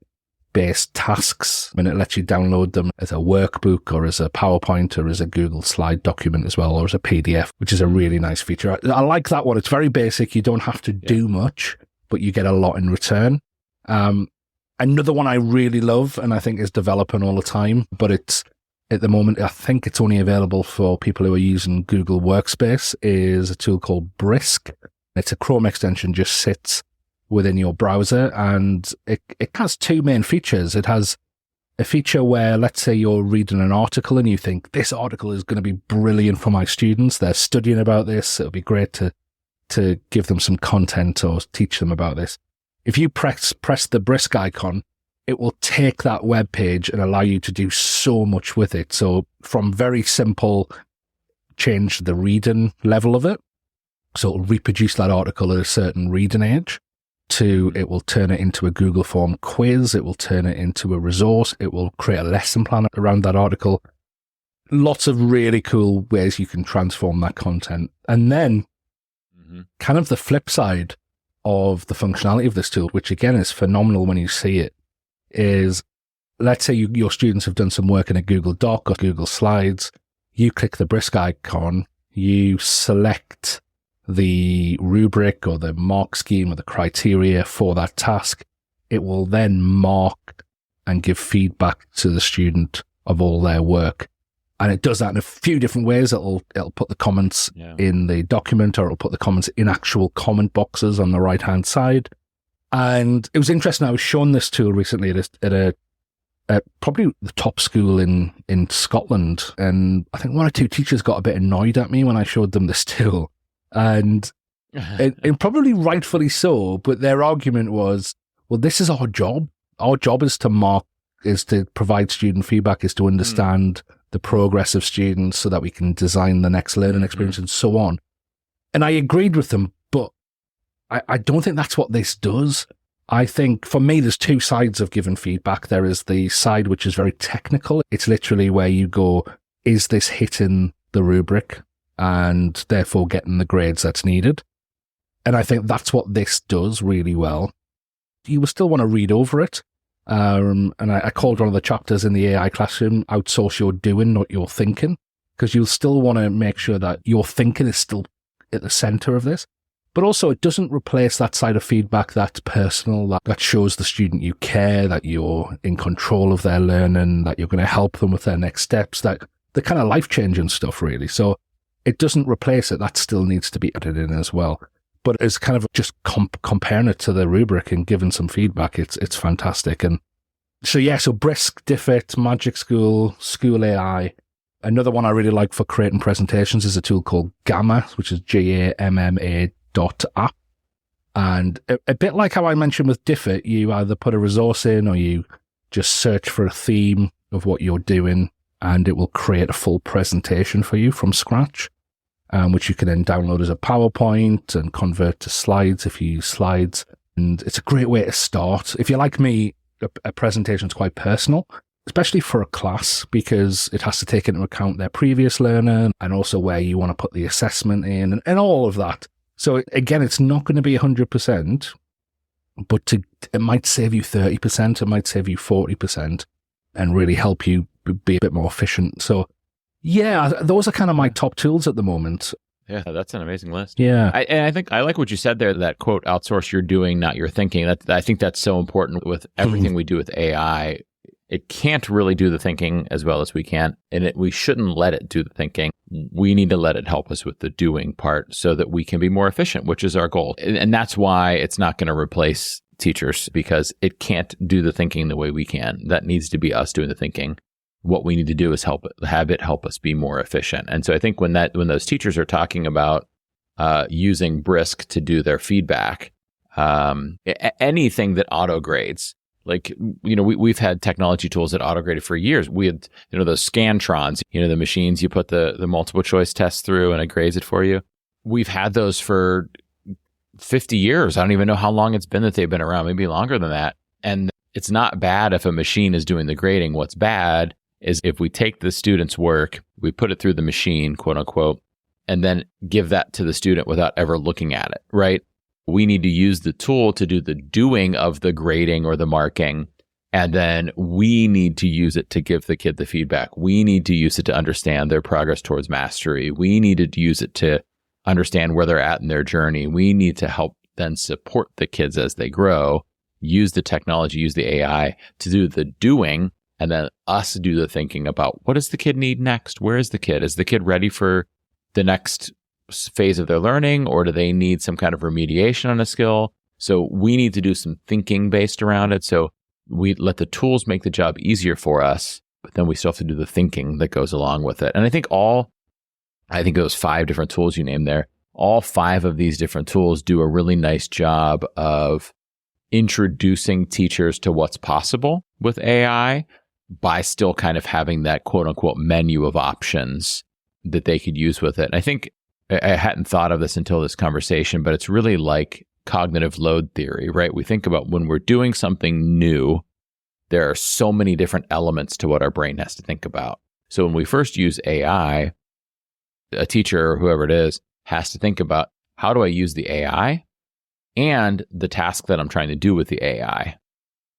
based tasks, and it lets you download them as a workbook or as a PowerPoint or as a Google slide document as well, or as a PDF, which is a really nice feature. I like that one. It's very basic. You don't have to do much, but you get a lot in return. Another one I really love, and I think is developing all the time, but it's at the moment, I think it's only available for people who are using Google Workspace, is a tool called Brisk. It's a Chrome extension, just sits within your browser, and it has two main features. It has a feature where, let's say you're reading an article and you think this article is going to be brilliant for my students. They're studying about this. It'll be great to give them some content or teach them about this. If you press the Brisk icon, it will take that web page and allow you to do so much with it. So from very simple, change the reading level of it. So it'll reproduce that article at a certain reading age, to it will turn it into a Google form quiz. It will turn it into a resource. It will create a lesson plan around that article. Lots of really cool ways you can transform that content. And then kind of the flip side of the functionality of this tool, which again is phenomenal when you see it, is let's say your students have done some work in a Google Doc or Google Slides. You click the Brisk icon, you select the rubric or the mark scheme or the criteria for that task. It will then mark and give feedback to the student of all their work. And it does that in a few different ways. It'll put the comments in the document, or it'll put the comments in actual comment boxes on the right-hand side. And it was interesting. I was shown this tool recently at probably the top school in Scotland. And I think one or two teachers got a bit annoyed at me when I showed them this tool. And probably rightfully so, but their argument was, well, this is our job. Our job is to provide student feedback, is to understand the progress of students so that we can design the next learning experience and so on. And I agreed with them, but I don't think that's what this does. I think for me, there's two sides of giving feedback. There is the side which is very technical. It's literally where you go, is this hitting the rubric? And therefore getting the grades that's needed. And I think that's what this does really well. You will still want to read over it. And I called one of the chapters in the AI classroom, outsource your doing, not your thinking, because you'll still want to make sure that your thinking is still at the center of this. But also, it doesn't replace that side of feedback that's personal, that shows the student you care, that you're in control of their learning, that you're going to help them with their next steps, that the kind of life-changing stuff, really. So it doesn't replace it. That still needs to be added in as well. But as kind of just comparing it to the rubric and giving some feedback, it's fantastic. And so Brisk, Diffit, MagicSchool, SchoolAI. Another one I really like for creating presentations is a tool called Gamma, which is GAMMA.app. And a bit like how I mentioned with Diffit, you either put a resource in or you just search for a theme of what you're doing, and it will create a full presentation for you from scratch, which you can then download as a PowerPoint and convert to slides if you use slides. And it's a great way to start. If you're like me, a presentation is quite personal, especially for a class, because it has to take into account their previous learner and also where you want to put the assessment in and all of that. So again, it's not going to be 100%, but it might save you 30%, it might save you 40% and really help you be a bit more efficient. So yeah, those are kind of my top tools at the moment. Yeah, that's an amazing list. Yeah. I think I like what you said there, that quote, outsource your doing, not your thinking. I think that's so important with everything we do with AI. It can't really do the thinking as well as we can, and we shouldn't let it do the thinking. We need to let it help us with the doing part so that we can be more efficient, which is our goal. And that's why it's not going to replace teachers, because it can't do the thinking the way we can. That needs to be us doing the thinking. What we need to do is have it help us be more efficient. And so I think when those teachers are talking about using Brisk to do their feedback, anything that auto grades, like, we've had technology tools that auto-graded for years. We had, those Scantrons, the machines you put the multiple choice tests through and it grades it for you. We've had those for 50 years. I don't even know how long it's been that they've been around, maybe longer than that. And it's not bad if a machine is doing the grading. What's bad is if we take the student's work, we put it through the machine, quote unquote, and then give that to the student without ever looking at it, right? We need to use the tool to do the doing of the grading or the marking, and then we need to use it to give the kid the feedback. We need to use it to understand their progress towards mastery. We need to use it to understand where they're at in their journey. We need to help then support the kids as they grow, use the technology, use the AI to do the doing, and then us do the thinking about what does the kid need next? Where is the kid? Is the kid ready for the next phase of their learning, or do they need some kind of remediation on a skill? So we need to do some thinking based around it. So we let the tools make the job easier for us, but then we still have to do the thinking that goes along with it. And I think those 5 different tools you named there, all 5 of these different tools do a really nice job of introducing teachers to what's possible with AI by still kind of having that quote unquote menu of options that they could use with it. And I think I hadn't thought of this until this conversation, but it's really like cognitive load theory, right? We think about when we're doing something new, there are so many different elements to what our brain has to think about. So when we first use AI, a teacher or whoever it is has to think about, how do I use the AI and the task that I'm trying to do with the AI?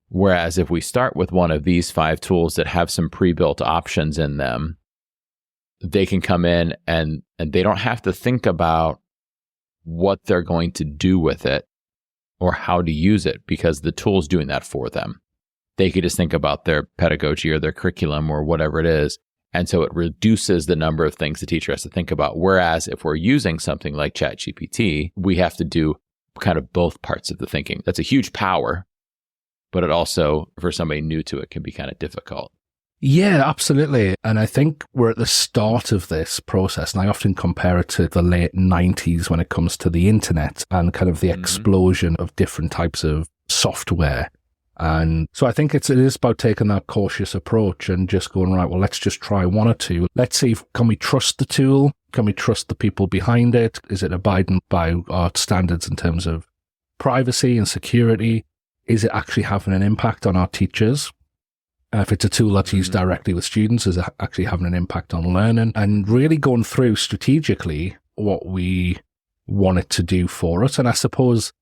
Whereas if we start with one of these 5 tools that have some pre-built options in them, they can come in and they don't have to think about what they're going to do with it or how to use it, because the tool's doing that for them. They could just think about their pedagogy or their curriculum or whatever it is. And so it reduces the number of things the teacher has to think about. Whereas if we're using something like ChatGPT, we have to do kind of both parts of the thinking. That's a huge power, but it also, for somebody new to it, can be kind of difficult. Yeah, absolutely. And I think we're at the start of this process. And I often compare it to the late 90s when it comes to the internet and kind of the explosion of different types of software. And so I think it is about taking that cautious approach and just going, right, well, let's just try 1 or 2. Let's see, can we trust the tool? Can we trust the people behind it? Is it abiding by our standards in terms of privacy and security? Is it actually having an impact on our teachers? If it's a tool that's used directly with students, is it actually having an impact on learning? And really going through strategically what we want it to do for us. And I suppose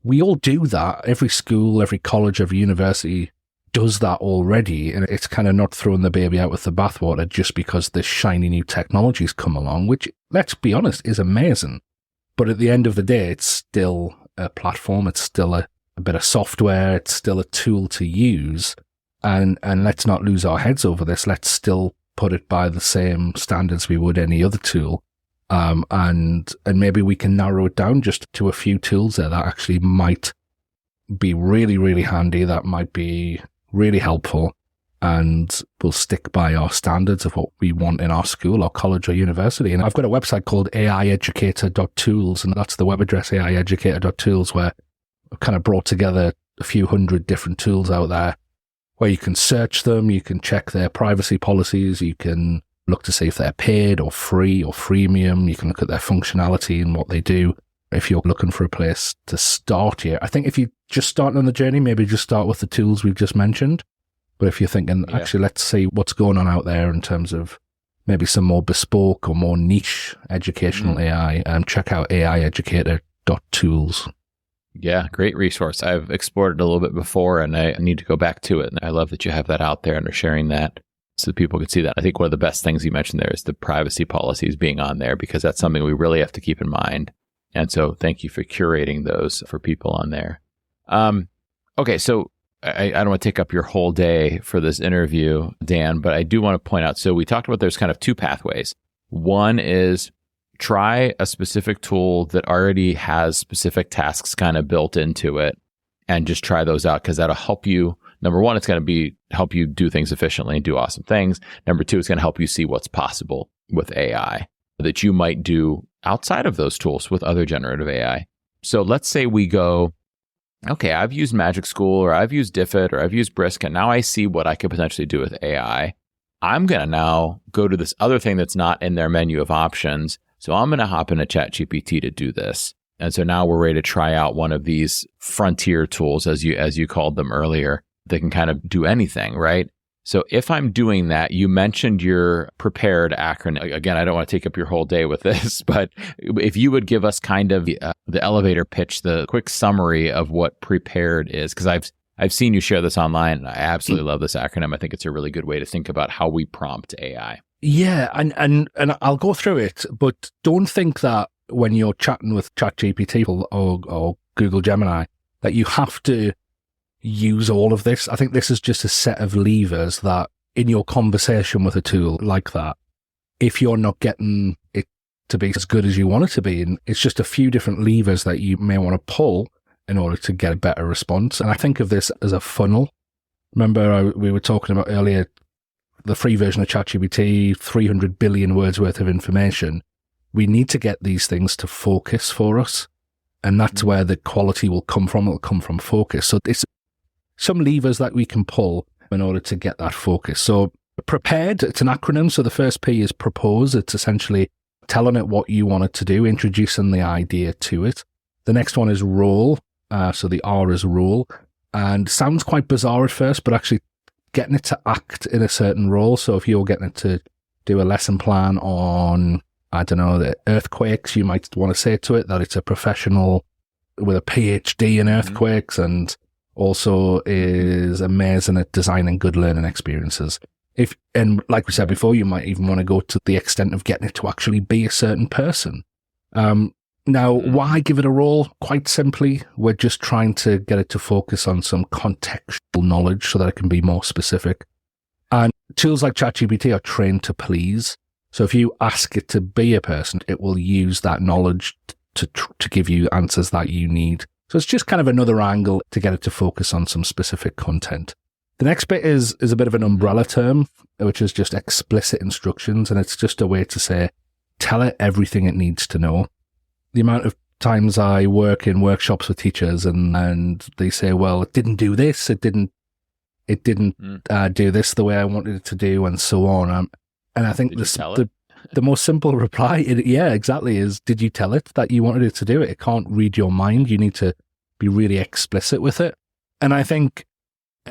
we all do that. Every school, every college, every university does that already. And it's kind of not throwing the baby out with the bathwater just because this shiny new technology's come along, which, let's be honest, is amazing. But at the end of the day, it's still a platform. It's still a bit of software. It's still a tool to use. And let's not lose our heads over this. Let's still put it by the same standards we would any other tool. And maybe we can narrow it down just to a few tools there that actually might be really, really handy, that might be really helpful, and we'll stick by our standards of what we want in our school or college or university. And I've got a website called AIeducator.tools, and that's the web address, AIeducator.tools, where I've kind of brought together a few hundred different tools out there where you can search them, you can check their privacy policies, you can look to see if they're paid or free or freemium, you can look at their functionality and what they do. If you're looking for a place to start here, I think if you're just starting on the journey, maybe just start with the tools we've just mentioned. But if you're thinking, actually, let's see what's going on out there in terms of maybe some more bespoke or more niche educational AI, check out AIeducator.tools. Yeah, great resource. I've explored it a little bit before, and I need to go back to it. And I love that you have that out there and are sharing that so that people can see that. I think one of the best things you mentioned there is the privacy policies being on there, because that's something we really have to keep in mind. And so thank you for curating those for people on there. Okay, so I don't want to take up your whole day for this interview, Dan, but I do want to point out, so we talked about there's kind of two pathways. One is try a specific tool that already has specific tasks kind of built into it and just try those out, because that'll help you. Number one, it's going to help you do things efficiently and do awesome things. Number two, it's going to help you see what's possible with AI that you might do outside of those tools with other generative AI. So let's say we go, okay, I've used MagicSchool, or I've used Diffit, or I've used Brisk, and now I see what I could potentially do with AI. I'm going to now go to this other thing that's not in their menu of options. So I'm going to hop into ChatGPT to do this. And so now we're ready to try out one of these frontier tools, as you called them earlier, that can kind of do anything, right? So if I'm doing that, you mentioned your prepared acronym. Again, I don't want to take up your whole day with this, but if you would give us kind of the elevator pitch, the quick summary of what prepared is, because I've seen you share this online, and I absolutely love this acronym. I think it's a really good way to think about how we prompt AI. Yeah, and I'll go through it, but don't think that when you're chatting with ChatGPT or Google Gemini that you have to use all of this. I think this is just a set of levers that in your conversation with a tool like that, if you're not getting it to be as good as you want it to be, and it's just a few different levers that you may want to pull in order to get a better response. And I think of this as a funnel. Remember, we were talking about earlier, the free version of ChatGPT, 300 billion words worth of information. We need to get these things to focus for us. And that's where the quality will come from. It'll come from focus. So it's some levers that we can pull in order to get that focus. So prepared, it's an acronym. So the first P is propose. It's essentially telling it what you want it to do, introducing the idea to it. The next one is role. So the R is role. And sounds quite bizarre at first, but actually getting it to act in a certain role. So if you're getting it to do a lesson plan on, I don't know, the earthquakes, you might want to say to it that it's a professional with a PhD in earthquakes and also is amazing at designing good learning experiences. And like we said before, you might even want to go to the extent of getting it to actually be a certain person. Now, why give it a role? Quite simply, we're just trying to get it to focus on some contextual knowledge so that it can be more specific. And tools like ChatGPT are trained to please. So if you ask it to be a person, it will use that knowledge to give you answers that you need. So it's just kind of another angle to get it to focus on some specific content. The next bit is a bit of an umbrella term, which is just explicit instructions. And it's just a way to say, tell it everything it needs to know. The amount of times I work in workshops with teachers and they say, well, it didn't do this, it didn't do this the way I wanted it to do, and so on. And I think the most simple reply, is, did you tell it that you wanted it to do it? It can't read your mind. You need to be really explicit with it. And I think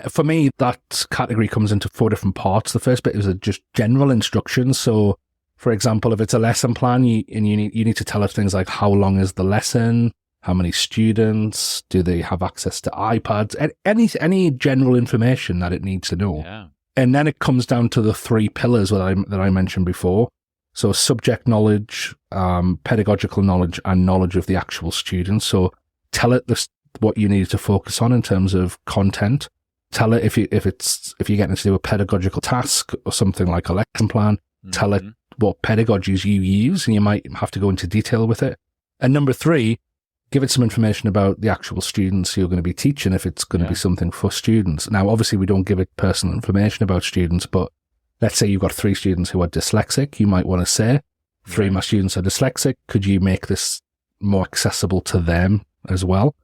for me, that category comes into 4 different parts. The first bit is just general instructions. So for example, if it's a lesson plan, you need to tell it things like how long is the lesson, how many students, do they have access to iPads, any general information that it needs to know. Yeah. And then it comes down to the 3 pillars that I mentioned before. So subject knowledge, pedagogical knowledge, and knowledge of the actual student. So tell it what you need to focus on in terms of content. Tell it if you're getting to do a pedagogical task or something like a lesson plan. Tell it what pedagogies you use, and you might have to go into detail with it. And number 3, give it some information about the actual students you're going to be teaching if it's going to be something for students. Now, obviously, we don't give it personal information about students, but let's say you've got 3 students who are dyslexic. You might want to say, 3 of my students are dyslexic. Could you make this more accessible to them as well?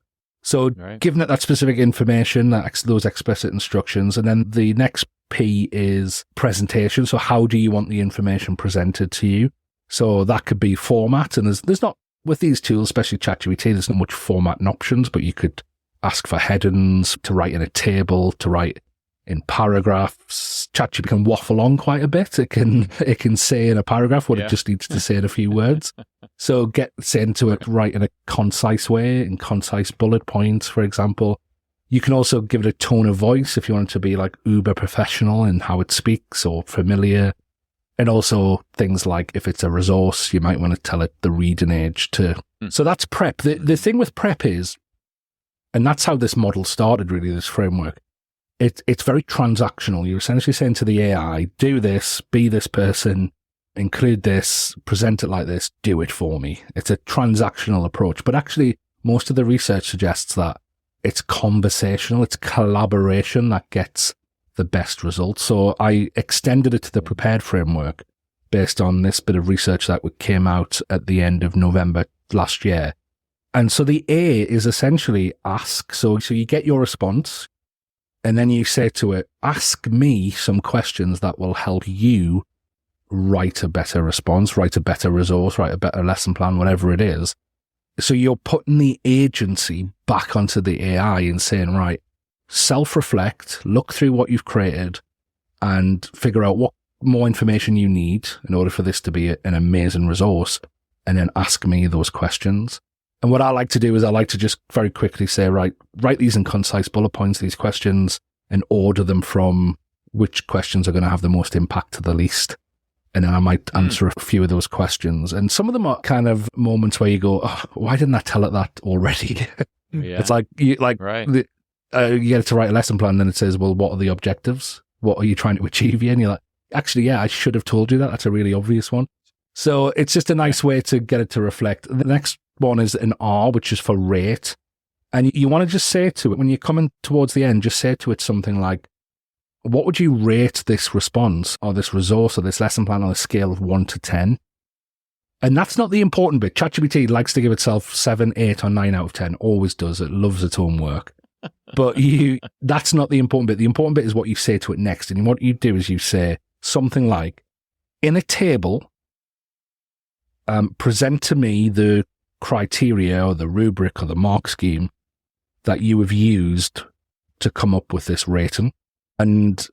So giving it that specific information, those explicit instructions. And then the next P is presentation. So how do you want the information presented to you? So that could be format. And there's not, with these tools, especially ChatGPT, there's not much formatting options, but you could ask for headings, to write in a table, to write in paragraphs. ChatGPT can waffle on quite a bit. It can say in a paragraph what it just needs to say in a few words. So saying to it, write in a concise way, in concise bullet points, for example. You can also give it a tone of voice if you want it to be like uber professional in how it speaks or familiar. And also things like if it's a resource, you might want to tell it the reading age to. So that's prep. The thing with prep is, and that's how this model started, really, this framework. It's very transactional. You're essentially saying to the AI, do this, be this person, include this, present it like this, do it for me. It's a transactional approach. But actually, most of the research suggests that it's conversational, it's collaboration that gets the best results. So I extended it to the prepared framework based on this bit of research that came out at the end of November last year. And so the A is essentially ask. So you get your response, and then you say to it, ask me some questions that will help you write a better response, write a better resource, write a better lesson plan, whatever it is. So you're putting the agency back onto the AI and saying, right, self-reflect, look through what you've created and figure out what more information you need in order for this to be an amazing resource, and then ask me those questions. And what I like to do is I like to just very quickly say, right, write these in concise bullet points, these questions, and order them from which questions are going to have the most impact to the least. And then I might answer a few of those questions. And some of them are kind of moments where you go, oh, why didn't I tell it that already? It's like, you get it to write a lesson plan, and then it says, well, what are the objectives? What are you trying to achieve here? And you're like, actually, yeah, I should have told you that. That's a really obvious one. So it's just a nice way to get it to reflect. The next one is an R, which is for rate. And you want to just say to it, when you're coming towards the end, just say to it something like, what would you rate this response or this resource or this lesson plan on a scale of 1 to 10? And that's not the important bit. ChatGPT likes to give itself 7, 8, or 9 out of 10. Always does. It loves its own work. But that's not the important bit. The important bit is what you say to it next. And what you do is you say something like, in a table, present to me the criteria or the rubric or the mark scheme that you have used to come up with this rating. And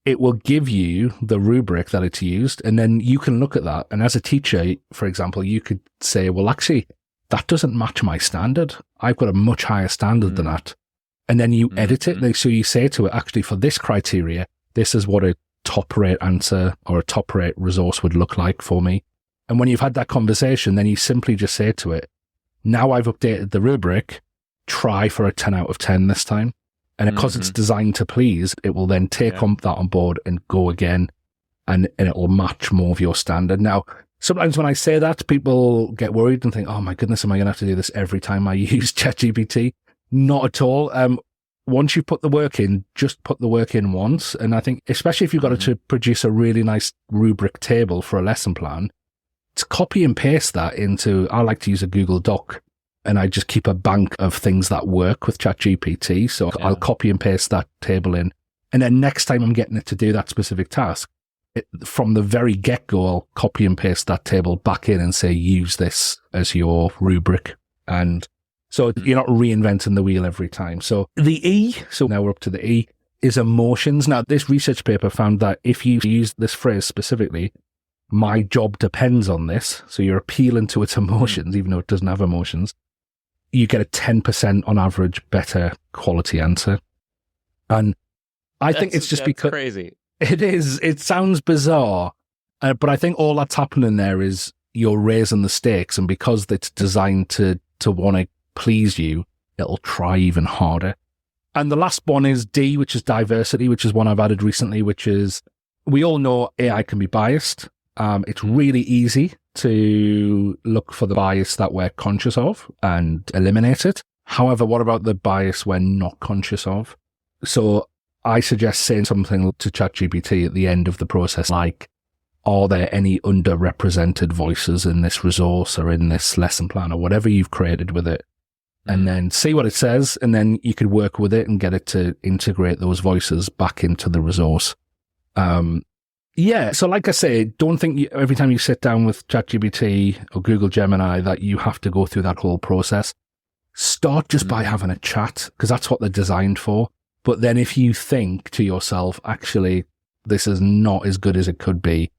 it will give you the rubric that it's used. And then you can look at that. And as a teacher, for example, you could say, well, actually, that doesn't match my standard. I've got a much higher standard than that. And then you edit it. So you say to it, actually, for this criteria, this is what a top rate answer or a top rate resource would look like for me. And when you've had that conversation, then you simply just say to it, now I've updated the rubric, try for a 10 out of 10 this time. And because it's designed to please, it will then take that on board and go again, and it will match more of your standard. Now, sometimes when I say that, people get worried and think, oh my goodness, am I going to have to do this every time I use ChatGPT? Not at all. Once you put the work in, just put the work in once. And I think, especially if you've got to produce a really nice rubric table for a lesson plan, to copy and paste that into, I like to use a Google Doc, and I just keep a bank of things that work with ChatGPT. So I'll copy and paste that table in. And then next time I'm getting it to do that specific task, from the very get-go, I'll copy and paste that table back in and say, use this as your rubric. And so you're not reinventing the wheel every time. So the E, so now we're up to the E, is emotions. Now, this research paper found that if you use this phrase specifically, my job depends on this, so you're appealing to its emotions, even though it doesn't have emotions, you get a 10% on average better quality answer. And I think it's just because crazy. It is. It sounds bizarre, But I think all that's happening there is you're raising the stakes, and because it's designed to want to please you, it'll try even harder. And the last one is D, which is diversity, which is one I've added recently, which is, we all know AI can be biased. It's really easy to look for the bias that we're conscious of and eliminate it. However, what about the bias we're not conscious of? So I suggest saying something to ChatGPT at the end of the process, like, are there any underrepresented voices in this resource or in this lesson plan or whatever you've created with it? And then see what it says, and then you could work with it and get it to integrate those voices back into the resource. So like I say, don't think every time you sit down with ChatGPT or Google Gemini that you have to go through that whole process. Start just by having a chat, because that's what they're designed for. But then if you think to yourself, actually, this is not as good as it could be,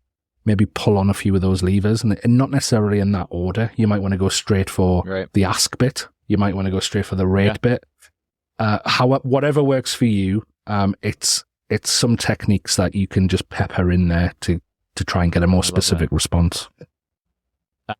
maybe pull on a few of those levers, and not necessarily in that order. You might want to go straight for the ask bit. You might want to go straight for the rate bit. Whatever works for you, it's some techniques that you can just pepper in there to try and get a more specific response.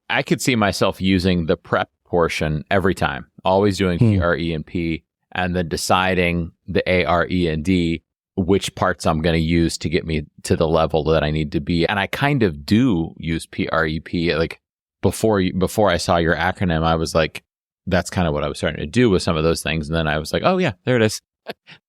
I could see myself using the prep portion every time, always doing P, R, E, and P, and then deciding the A, R, E, and D, which parts I'm going to use to get me to the level that I need to be. And I kind of do use P, R, E, P. Like before I saw your acronym, I was like, that's kind of what I was starting to do with some of those things. And then I was like, oh yeah, there it is.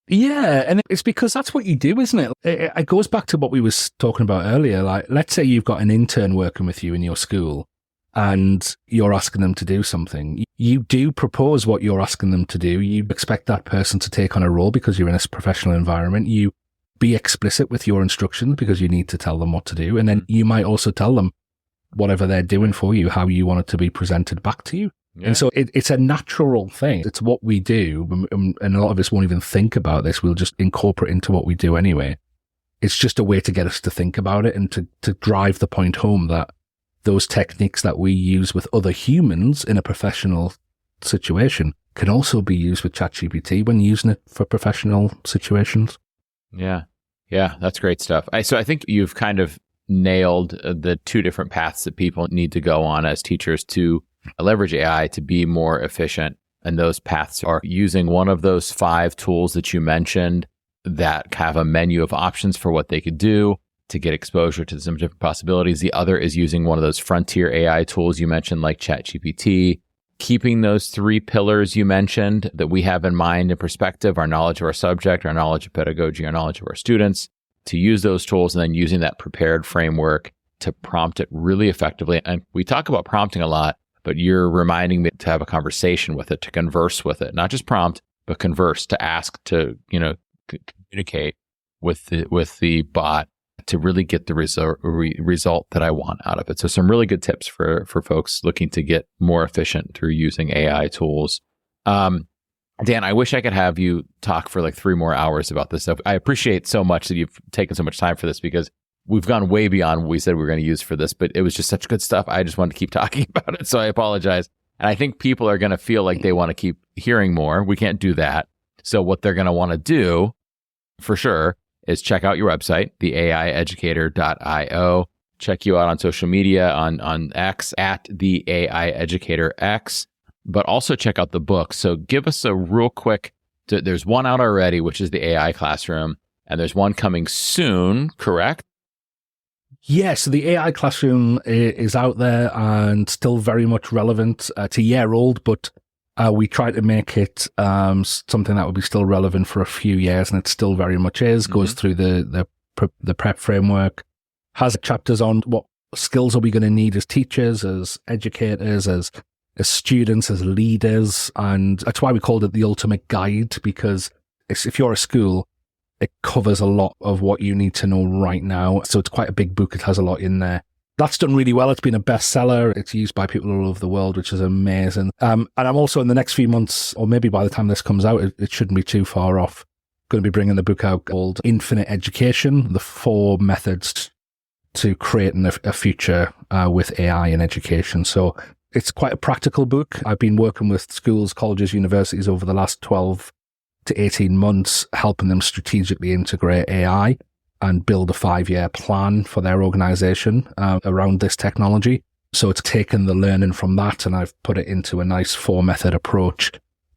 Yeah, and it's because that's what you do, isn't it? It goes back to what we was talking about earlier. Like, let's say you've got an intern working with you in your school and you're asking them to do something. You do propose what you're asking them to do. You expect that person to take on a role because you're in a professional environment. You be explicit with your instructions because you need to tell them what to do. And then you might also tell them whatever they're doing for you, how you want it to be presented back to you. Yeah. And so it's a natural thing. It's what we do. And a lot of us won't even think about this. We'll just incorporate it into what we do anyway. It's just a way to get us to think about it and to drive the point home that those techniques that we use with other humans in a professional situation can also be used with ChatGPT when using it for professional situations. Yeah. Yeah, that's great stuff. So I think you've kind of nailed the two different paths that people need to go on as teachers to leverage AI to be more efficient. And those paths are using one of those 5 tools that you mentioned that have a menu of options for what they could do to get exposure to some different possibilities. The other is using one of those frontier AI tools you mentioned, like ChatGPT, keeping those 3 pillars you mentioned that we have in mind and perspective, our knowledge of our subject, our knowledge of pedagogy, our knowledge of our students, to use those tools, and then using that prepared framework to prompt it really effectively. And we talk about prompting a lot, but you're reminding me to have a conversation with it, to converse with it, not just prompt, but converse, to ask, to, communicate with the bot to really get the result that I want out of it. So some really good tips for folks looking to get more efficient through using AI tools. Dan, I wish I could have you talk for like 3 more hours about this stuff. I appreciate so much that you've taken so much time for this, because we've gone way beyond what we said we were going to use for this, but it was just such good stuff. I just wanted to keep talking about it, so I apologize. And I think people are going to feel like they want to keep hearing more. We can't do that. So what they're going to want to do, for sure, is check out your website, theAIeducator.io. Check you out on social media, on X, at the AI Educator X, but also check out the book. So give us a real quick, there's one out already, which is the AI Classroom, and there's one coming soon, correct? Yes, so the AI Classroom is out there and still very much relevant. It's a year old, but we try to make it something that will be still relevant for a few years, and it still very much is. Goes through the prep framework, has chapters on what skills are we going to need as teachers, as educators, as students, as leaders, and that's why we called it the ultimate guide, because if you're a school, it covers a lot of what you need to know right now. So it's quite a big book. It has a lot in there. That's done really well. It's been a bestseller. It's used by people all over the world, which is amazing. And I'm also, in the next few months, or maybe by the time this comes out, it shouldn't be too far off, going to be bringing the book out called Infinite Education, the 4 methods to creating a future with AI in education. So it's quite a practical book. I've been working with schools, colleges, universities over the last 12 to 18 months, helping them strategically integrate AI. and build a 5-year plan for their organization around this technology. So it's taken the learning from that and I've put it into a nice 4-method approach.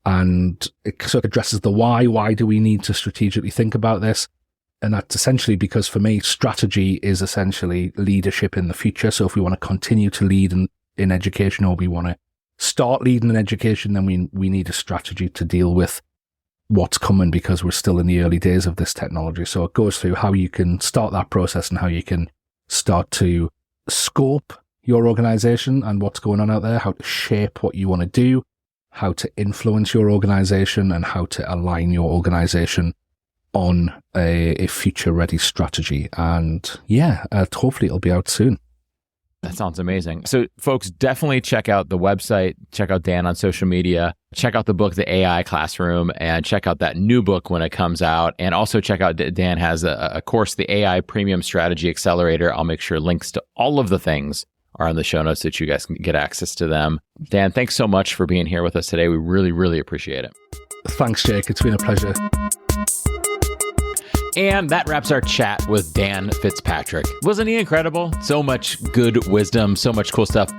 And it sort of addresses the why. Why do we need to strategically think about this? And that's essentially because for me, strategy is essentially leadership in the future. So if we want to continue to lead in education, or we want to start leading in education, then we need a strategy to deal with what's coming, because we're still in the early days of this technology. So it goes through how you can start that process and how you can start to scope your organization and what's going on out there, how to shape what you want to do, how to influence your organization, and how to align your organization on a future-ready strategy. And hopefully it'll be out soon. That sounds amazing. So folks, definitely check out the website, check out Dan on social media, check out the book, The AI Classroom, and check out that new book when it comes out. And also check out, Dan has a course, the AI Premium Strategy Accelerator. I'll make sure links to all of the things are on the show notes that you guys can get access to them. Dan, thanks so much for being here with us today. We really, really appreciate it. Thanks, Jake. It's been a pleasure. And that wraps our chat with Dan Fitzpatrick. Wasn't he incredible? So much good wisdom, so much cool stuff.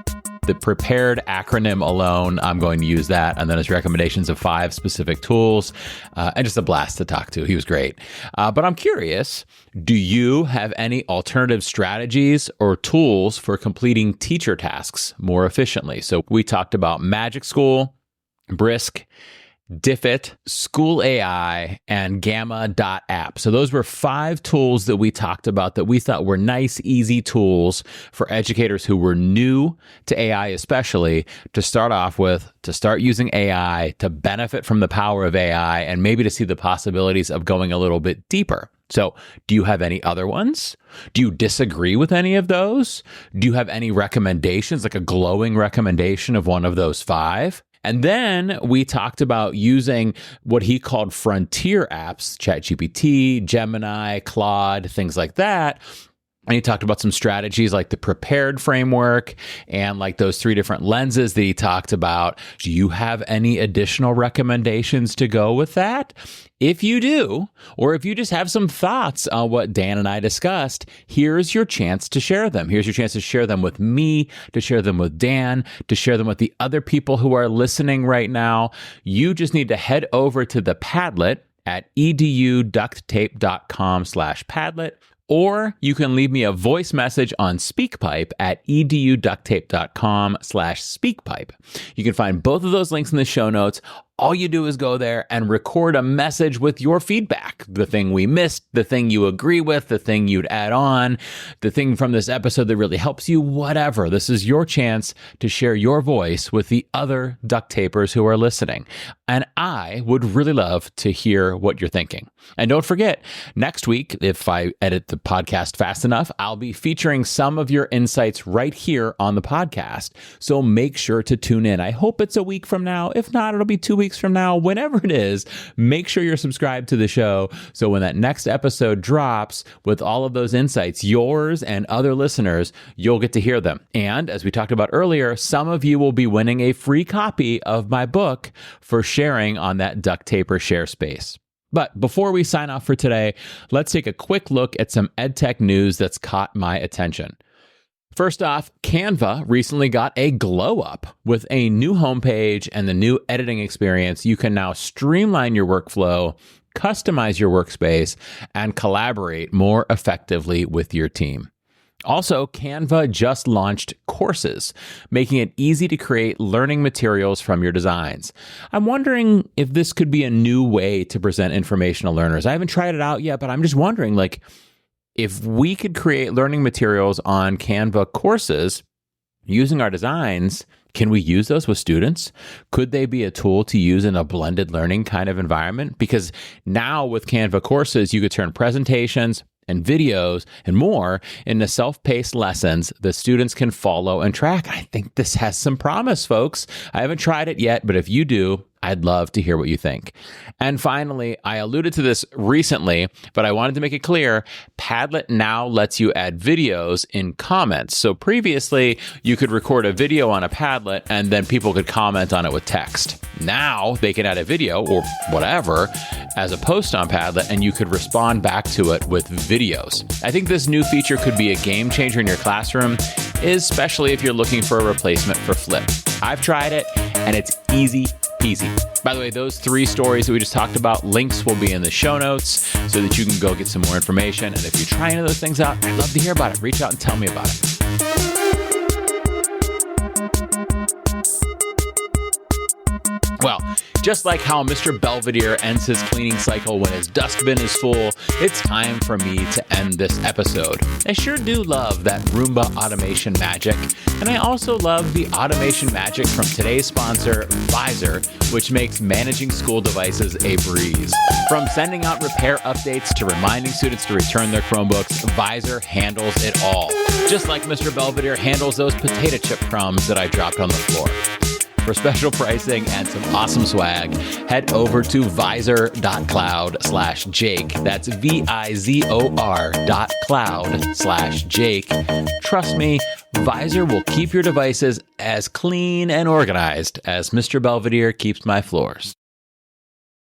The prepared acronym alone, I'm going to use that. And then his recommendations of 5 specific tools, and just a blast to talk to. He was great. But I'm curious, do you have any alternative strategies or tools for completing teacher tasks more efficiently? So we talked about MagicSchool, Brisk, Diffit, SchoolAI, and Gamma.app. So those were 5 tools that we talked about that we thought were nice, easy tools for educators who were new to AI, especially to start off with, to start using AI, to benefit from the power of AI, and maybe to see the possibilities of going a little bit deeper. So do you have any other ones? Do you disagree with any of those? Do you have any recommendations, like a glowing recommendation of one of those 5? And then we talked about using what he called frontier apps, ChatGPT, Gemini, Claude, things like that. And he talked about some strategies like the prepared framework and like those 3 different lenses that he talked about. Do you have any additional recommendations to go with that? If you do, or if you just have some thoughts on what Dan and I discussed, here's your chance to share them. Here's your chance to share them with me, to share them with Dan, to share them with the other people who are listening right now. You just need to head over to the Padlet at eduducttape.com/Padlet. Or you can leave me a voice message on SpeakPipe at eduducttape.com/SpeakPipe. You can find both of those links in the show notes. All you do is go there and record a message with your feedback. The thing we missed, the thing you agree with, the thing you'd add on, the thing from this episode that really helps you, whatever. This is your chance to share your voice with the other duct tapers who are listening. And I would really love to hear what you're thinking. And don't forget, next week, if I edit the podcast fast enough, I'll be featuring some of your insights right here on the podcast. So make sure to tune in. I hope it's a week from now. If not, it'll be 2 weeks from now, whenever it is. Make sure you're subscribed to the show so when that next episode drops with all of those insights, yours and other listeners, you'll get to hear them. And as we talked about earlier, some of you will be winning a free copy of my book for sharing on that Duct Taper Share Space. But before we sign off for today, let's take a quick look at some EdTech news that's caught my attention. First off, Canva recently got a glow up with a new homepage and the new editing experience. You can now streamline your workflow, customize your workspace, and collaborate more effectively with your team. Also, Canva just launched courses, making it easy to create learning materials from your designs. I'm wondering if this could be a new way to present information to learners. I haven't tried it out yet, but I'm just wondering, if we could create learning materials on Canva courses using our designs, can we use those with students? Could they be a tool to use in a blended learning kind of environment? Because now with Canva courses, you could turn presentations and videos and more into self-paced lessons that students can follow and track. I think this has some promise, folks. I haven't tried it yet, but if you do, I'd love to hear what you think. And finally, I alluded to this recently, but I wanted to make it clear, Padlet now lets you add videos in comments. So previously, you could record a video on a Padlet and then people could comment on it with text. Now they can add a video or whatever as a post on Padlet and you could respond back to it with videos. I think this new feature could be a game changer in your classroom, especially if you're looking for a replacement for Flip. I've tried it and it's easy peasy. By the way, those 3 stories that we just talked about, links will be in the show notes so that you can go get some more information. And if you try any of those things out, I'd love to hear about it. Reach out and tell me about it. Well, just like how Mr. Belvedere ends his cleaning cycle when his dustbin is full, it's time for me to end this episode. I sure do love that Roomba automation magic, and I also love the automation magic from today's sponsor, Visor, which makes managing school devices a breeze. From sending out repair updates to reminding students to return their Chromebooks, Visor handles it all. Just like Mr. Belvedere handles those potato chip crumbs that I dropped on the floor. For special pricing and some awesome swag, head over to visor.cloud/Jake. That's VIZOR.cloud/Jake. Trust me, Visor will keep your devices as clean and organized as Mr. Belvedere keeps my floors.